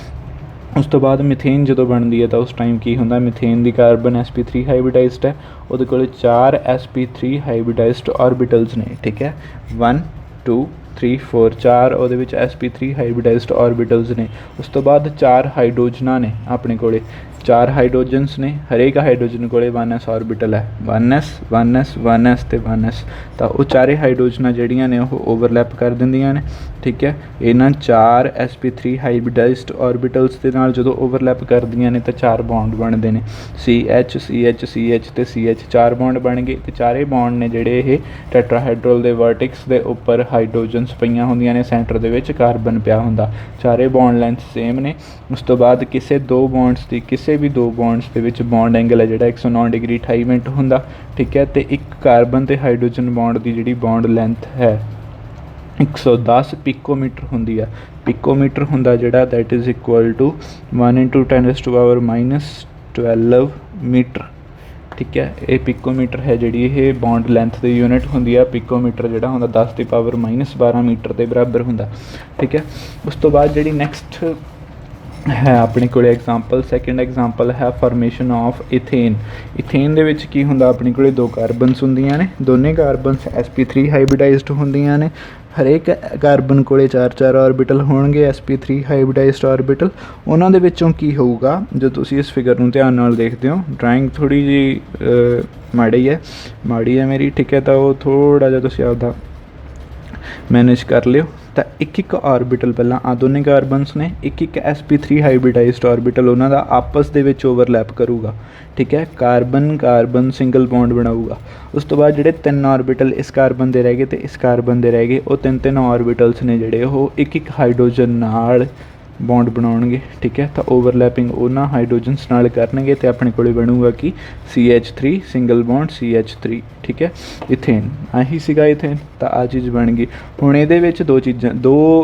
ਉਸ ਤੋਂ ਬਾਅਦ ਮਿਥੇਨ ਜਦੋਂ ਬਣਦੀ ਹੈ ਤਾਂ ਉਸ ਟਾਈਮ ਕੀ ਹੁੰਦਾ, ਮਿਥੇਨ ਦੀ ਕਾਰਬਨ sp3 ਹਾਈਬ੍ਰਿਡਾਈਜ਼ਡ ਹੈ, ਉਹਦੇ ਕੋਲ 4 sp3 ਹਾਈਬ੍ਰਿਡਾਈਜ਼ਡ ਆਰਬਿਟਲਸ ਨੇ। ਠੀਕ ਹੈ, 1 2 3 4 4 ਉਹਦੇ ਵਿੱਚ sp3 ਹਾਈਬ੍ਰਿਡਾਈਜ਼ਡ ਆਰਬਿਟਲਸ ਨੇ। ਉਸ ਤੋਂ ਬਾਅਦ 4 ਹਾਈਡਰੋਜਨਾਂ ਨੇ ਆਪਣੇ ਕੋਲੇ, 4 ਹਾਈਡਰੋਜਨਸ ਨੇ। ਹਰੇਕ ਹਾਈਡਰੋਜਨ ਕੋਲੇ 1s ਆਰਬਿਟਲ ਹੈ, 1s 1s 1s ਅਤੇ 1s। ਤਾਂ ਉਹ ਚਾਰੇ ਹਾਈਡਰੋਜਨਾਂ ਜਿਹੜੀਆਂ ਨੇ ਉਹ ਓਵਰਲੈਪ ਕਰ ਦਿੰਦੀਆਂ ਨੇ। ਠੀਕ ਹੈ, ਇਹਨਾਂ 4 sp3 ਹਾਈਬ੍ਰਿਡਾਈਜ਼ਡ ਆਰਬਿਟਲਸ ਦੇ ਨਾਲ ਜਦੋਂ ਓਵਰਲੈਪ ਕਰਦੀਆਂ ਨੇ ਤਾਂ 4 ਬੌਂਡ ਬਣਦੇ ਨੇ, CH CH CH ਅਤੇ CH। 4 ਬੌਂਡ ਬਣ ਗਏ ਅਤੇ ਚਾਰੇ ਬੌਂਡ ਨੇ ਜਿਹੜੇ ਇਹ ਟੈਟਰਾਹਾਈਡਰਲ ਦੇ ਵਰਟਿਕਸ ਦੇ ਉੱਪਰ ਹਾਈਡਰੋਜਨਸ ਪਈਆਂ ਹੁੰਦੀਆਂ ਨੇ, ਸੈਂਟਰ ਦੇ ਵਿੱਚ ਕਾਰਬਨ ਪਿਆ ਹੁੰਦਾ। ਚਾਰੇ ਬੌਂਡ ਲੈਂਥ ਸੇਮ ਨੇ। ਉਸ ਤੋਂ ਬਾਅਦ ਕਿਸੇ ਵੀ ਦੋ ਬੌਂਡਸ ਦੇ ਵਿੱਚ ਬੌਂਡ ਐਂਗਲ ਹੈ ਜਿਹੜਾ 109 ਡਿਗਰੀ 28 ਮਿੰਟ ਹੁੰਦਾ। ਠੀਕ ਹੈ, ਅਤੇ ਇੱਕ ਕਾਰਬਨ ਅਤੇ ਹਾਈਡਰੋਜਨ ਬੌਂਡ ਦੀ ਜਿਹੜੀ ਬੌਂਡ ਲੈਂਥ ਹੈ 110 ਪਿਕੋਮੀਟਰ ਹੁੰਦੀ ਆ। ਪਿਕੋਮੀਟਰ ਹੁੰਦਾ ਜਿਹੜਾ that is equal to 1 × 10⁻⁻12 metre. ਠੀਕ ਹੈ, ਇਹ ਪਿਕੋਮੀਟਰ ਹੈ ਜਿਹੜੀ ਇਹ ਬੌਂਡ ਲੈਂਥ ਦੀ ਯੂਨਿਟ ਹੁੰਦੀ ਆ। ਪਿਕੋਮੀਟਰ ਜਿਹੜਾ ਹੁੰਦਾ 10⁻⁻12 ਮੀਟਰ ਦੇ ਬਰਾਬਰ ਹੁੰਦਾ। ਠੀਕ ਹੈ, ਉਸ ਤੋਂ ਬਾਅਦ ਜਿਹੜੀ ਨੈਕਸਟ ਹੈ ਆਪਣੇ ਕੋਲ ਐਗਜ਼ਾਮਪਲ, ਸੈਕਿੰਡ ਐਗਜ਼ਾਮਪਲ ਹੈ ਫਾਰਮੇਸ਼ਨ ਆਫ ਇਥੇਨ। ਇਥੇਨ ਦੇ ਵਿੱਚ ਕੀ ਹੁੰਦਾ, ਆਪਣੇ ਕੋਲ 2 ਕਾਰਬਨਸ ਹੁੰਦੀਆਂ ਨੇ, ਦੋਨੇ ਕਾਰਬਨਸ sp3 ਹਾਈਬ੍ਰਿਡਾਈਜ਼ਡ ਹੁੰਦੀਆਂ ਨੇ। ਹਰੇਕ ਕਾਰਬਨ ਕੋਲੇ 4 ਆਰਬਿਟਲ ਹੋਣਗੇ sp3 ਹਾਈਬ੍ਰਿਡਾਈਜ਼ਡ ਆਰਬਿਟਲ। ਉਹਨਾਂ ਦੇ ਵਿੱਚੋਂ ਕੀ ਹੋਊਗਾ, ਜੋ ਤੁਸੀਂ ਇਸ ਫਿਗਰ ਨੂੰ ਧਿਆਨ ਨਾਲ ਦੇਖਦੇ ਹੋ, ਡਰਾਇੰਗ ਥੋੜ੍ਹੀ ਜਿਹੀ ਮਾੜੀ ਹੈ ਮੇਰੀ। ਠੀਕ ਹੈ, ਤਾਂ ਉਹ ਥੋੜ੍ਹਾ ਜਿਹਾ ਤੁਸੀਂ ਆਪਦਾ ਮੈਨੇਜ ਕਰ ਲਿਓ। ਤਾਂ ਇੱਕ ਆਰਬਿਟਲ ਪਹਿਲਾਂ ਆ ਦੋਨੇ ਕਾਰਬਨਸ ਨੇ, ਇੱਕ sp3 ਹਾਈਬ੍ਰਿਡਾਈਜ਼ਡ ਆਰਬਿਟਲ ਉਹਨਾਂ ਦਾ ਆਪਸ ਦੇ ਵਿੱਚ ਓਵਰਲੈਪ ਕਰੂਗਾ। ਠੀਕ ਹੈ, ਕਾਰਬਨ ਸਿੰਗਲ ਬੌਂਡ ਬਣਾਊਗਾ। ਉਸ ਤੋਂ ਬਾਅਦ ਜਿਹੜੇ 3 ਆਰਬਿਟਲ ਇਸ ਕਾਰਬਨ ਦੇ ਰਹਿ ਗਏ ਅਤੇ ਇਸ ਕਾਰਬਨ ਦੇ ਰਹਿ ਗਏ, ਉਹ 3 ਆਰਬਿਟਲਸ ਨੇ ਜਿਹੜੇ ਉਹ ਇੱਕ ਹਾਈਡਰੋਜਨ ਨਾਲ ਬੌਂਡ ਬਣਾਉਣਗੇ। ਠੀਕ ਹੈ, ਤਾਂ ਓਵਰਲੈਪਿੰਗ ਉਹਨਾਂ ਹਾਈਡਰੋਜਨਸ ਨਾਲ ਕਰਨਗੇ ਅਤੇ ਆਪਣੇ ਕੋਲ ਬਣੂਗਾ ਕਿ CH3 ਸਿੰਗਲ ਬੌਂਡ CH3। ਠੀਕ ਹੈ, ਇਥੇਨ ਆਹੀ ਸੀਗਾ ਇਥੇਨ। ਤਾਂ ਆਹ ਚੀਜ਼ ਬਣ ਗਈ। ਹੁਣ ਇਹਦੇ ਵਿੱਚ ਦੋ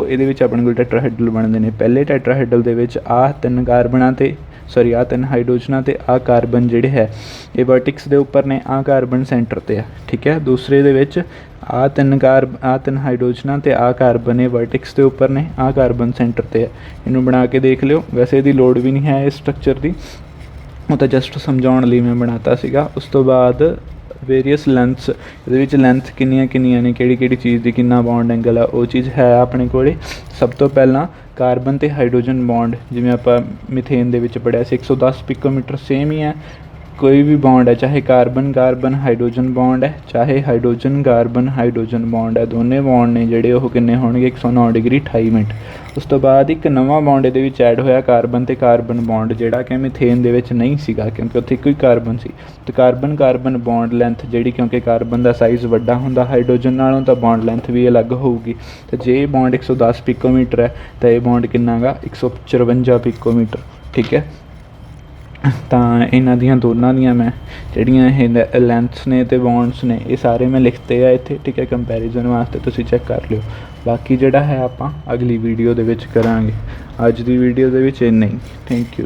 ਇਹਦੇ ਵਿੱਚ ਆਪਣੇ ਕੋਲ ਟੈਟਰਾਹਾਈਡਰਲ ਬਣਦੇ ਨੇ। ਪਹਿਲੇ ਟੈਟਰਾਹਾਈਡਰਲ ਦੇ ਵਿੱਚ ਆਹ 3 ਕਾਰਬਨਾਂ ਅਤੇ ਆਹ 3 ਹਾਈਡਰੋਜਨਾਂ ਅਤੇ ਆਹ ਕਾਰਬਨ ਜਿਹੜੇ ਹੈ ਇਹ ਵਰਟਿਕਸ ਦੇ ਉੱਪਰ ਨੇ, ਆਹ ਕਾਰਬਨ ਸੈਂਟਰ 'ਤੇ ਆ। ਠੀਕ ਹੈ, ਦੂਸਰੇ ਦੇ ਵਿੱਚ ਆਹ 3 ਹਾਈਡਰੋਜਨਾਂ ਅਤੇ ਆਹ ਕਾਰਬਨ ਇਹ ਵਰਟਿਕਸ ਦੇ ਉੱਪਰ ਨੇ, ਆਹ ਕਾਰਬਨ ਸੈਂਟਰ 'ਤੇ ਆ। ਇਹਨੂੰ ਬਣਾ ਕੇ ਦੇਖ ਲਿਓ। ਵੈਸੇ ਇਹਦੀ ਲੋੜ ਵੀ ਨਹੀਂ ਹੈ ਇਸ ਸਟਰਕਚਰ ਦੀ, ਉਹ ਤਾਂ ਜਸਟ ਸਮਝਾਉਣ ਲਈ ਮੈਂ ਬਣਾਤਾ ਸੀਗਾ। ਉਸ ਤੋਂ ਬਾਅਦ ਵੇਰੀਅਸ ਲੈਂਥਸ, ਇਹਦੇ ਵਿੱਚ ਲੈਂਥ ਕਿੰਨੀਆਂ ਨੇ, ਕਿਹੜੀ ਚੀਜ਼ ਦੀ ਕਿੰਨਾ ਬੌਂਡ ਐਂਗਲ ਆ, ਉਹ ਚੀਜ਼ ਹੈ ਆਪਣੇ ਕੋਲ। ਸਭ ਤੋਂ ਪਹਿਲਾਂ ਕਾਰਬਨ ਅਤੇ ਹਾਈਡਰੋਜਨ ਬੌਂਡ, ਜਿਵੇਂ ਆਪਾਂ ਮਿਥੇਨ ਦੇ ਵਿੱਚ ਪੜ੍ਹਿਆ ਸੀ 110 ਪਿਕੋਮੀਟਰ, ਸੇਮ ਹੀ ਹੈ। ਕੋਈ ਵੀ ਬੌਂਡ ਹੈ, ਚਾਹੇ ਕਾਰਬਨ ਹਾਈਡਰੋਜਨ ਬੌਂਡ ਹੈ, ਚਾਹੇ ਹਾਈਡਰੋਜਨ ਹਾਈਡਰੋਜਨ ਬੌਂਡ ਹੈ, ਦੋਨੇ ਬੌਂਡ ਨੇ ਜਿਹੜੇ ਉਹ ਕਿੰਨੇ ਹੋਣਗੇ 109 ਡਿਗਰੀ 28 ਮਿੰਟ। ਉਸ ਤੋਂ ਬਾਅਦ ਇੱਕ ਨਵਾਂ ਬੌਂਡ ਇਹਦੇ ਵਿੱਚ ਐਡ ਹੋਇਆ, ਕਾਰਬਨ ਅਤੇ ਕਾਰਬਨ ਬੌਂਡ, ਜਿਹੜਾ ਕਿ ਮਿਥੇਨ ਦੇ ਵਿੱਚ ਨਹੀਂ ਸੀਗਾ ਕਿਉਂਕਿ ਉੱਥੇ ਇੱਕੋ ਹੀ ਕਾਰਬਨ ਸੀ। ਅਤੇ ਕਾਰਬਨ ਬੌਂਡ ਲੈਂਥ ਜਿਹੜੀ, ਕਿਉਂਕਿ ਕਾਰਬਨ ਦਾ ਸਾਈਜ਼ ਵੱਡਾ ਹੁੰਦਾ ਹਾਈਡਰੋਜਨ ਨਾਲੋਂ, ਤਾਂ ਬੌਂਡ ਲੈਂਥ ਵੀ ਅਲੱਗ ਹੋਊਗੀ। ਅਤੇ ਜੇ ਇਹ ਬੌਂਡ 110 ਪਿਕੋਮੀਟਰ ਹੈ ਤਾਂ ਇਹ ਬੌਂਡ ਕਿੰਨਾ ਗਾ 154 ਪਿਕੋਮੀਟਰ। ਠੀਕ ਹੈ, ਤਾਂ ਇਹਨਾਂ ਦੀਆਂ ਦੋਨਾਂ ਦੀਆਂ ਮੈਂ ਜਿਹੜੀਆਂ ਇਹ ਲੈਂਥਸ ਨੇ ਅਤੇ ਬੌਂਡਸ ਨੇ ਇਹ ਸਾਰੇ ਮੈਂ ਲਿਖਤੇ ਆ ਇੱਥੇ। ਠੀਕ ਹੈ, ਕੰਪੈਰੀਜ਼ਨ ਵਾਸਤੇ ਤੁਸੀਂ ਚੈੱਕ ਕਰ ਲਿਓ। ਬਾਕੀ ਜਿਹੜਾ ਹੈ ਆਪਾਂ ਅਗਲੀ ਵੀਡੀਓ ਦੇ ਵਿੱਚ ਕਰਾਂਗੇ। ਅੱਜ ਦੀ ਵੀਡੀਓ ਦੇ ਵਿੱਚ ਇੰਨਾ ਹੀ। Thank you.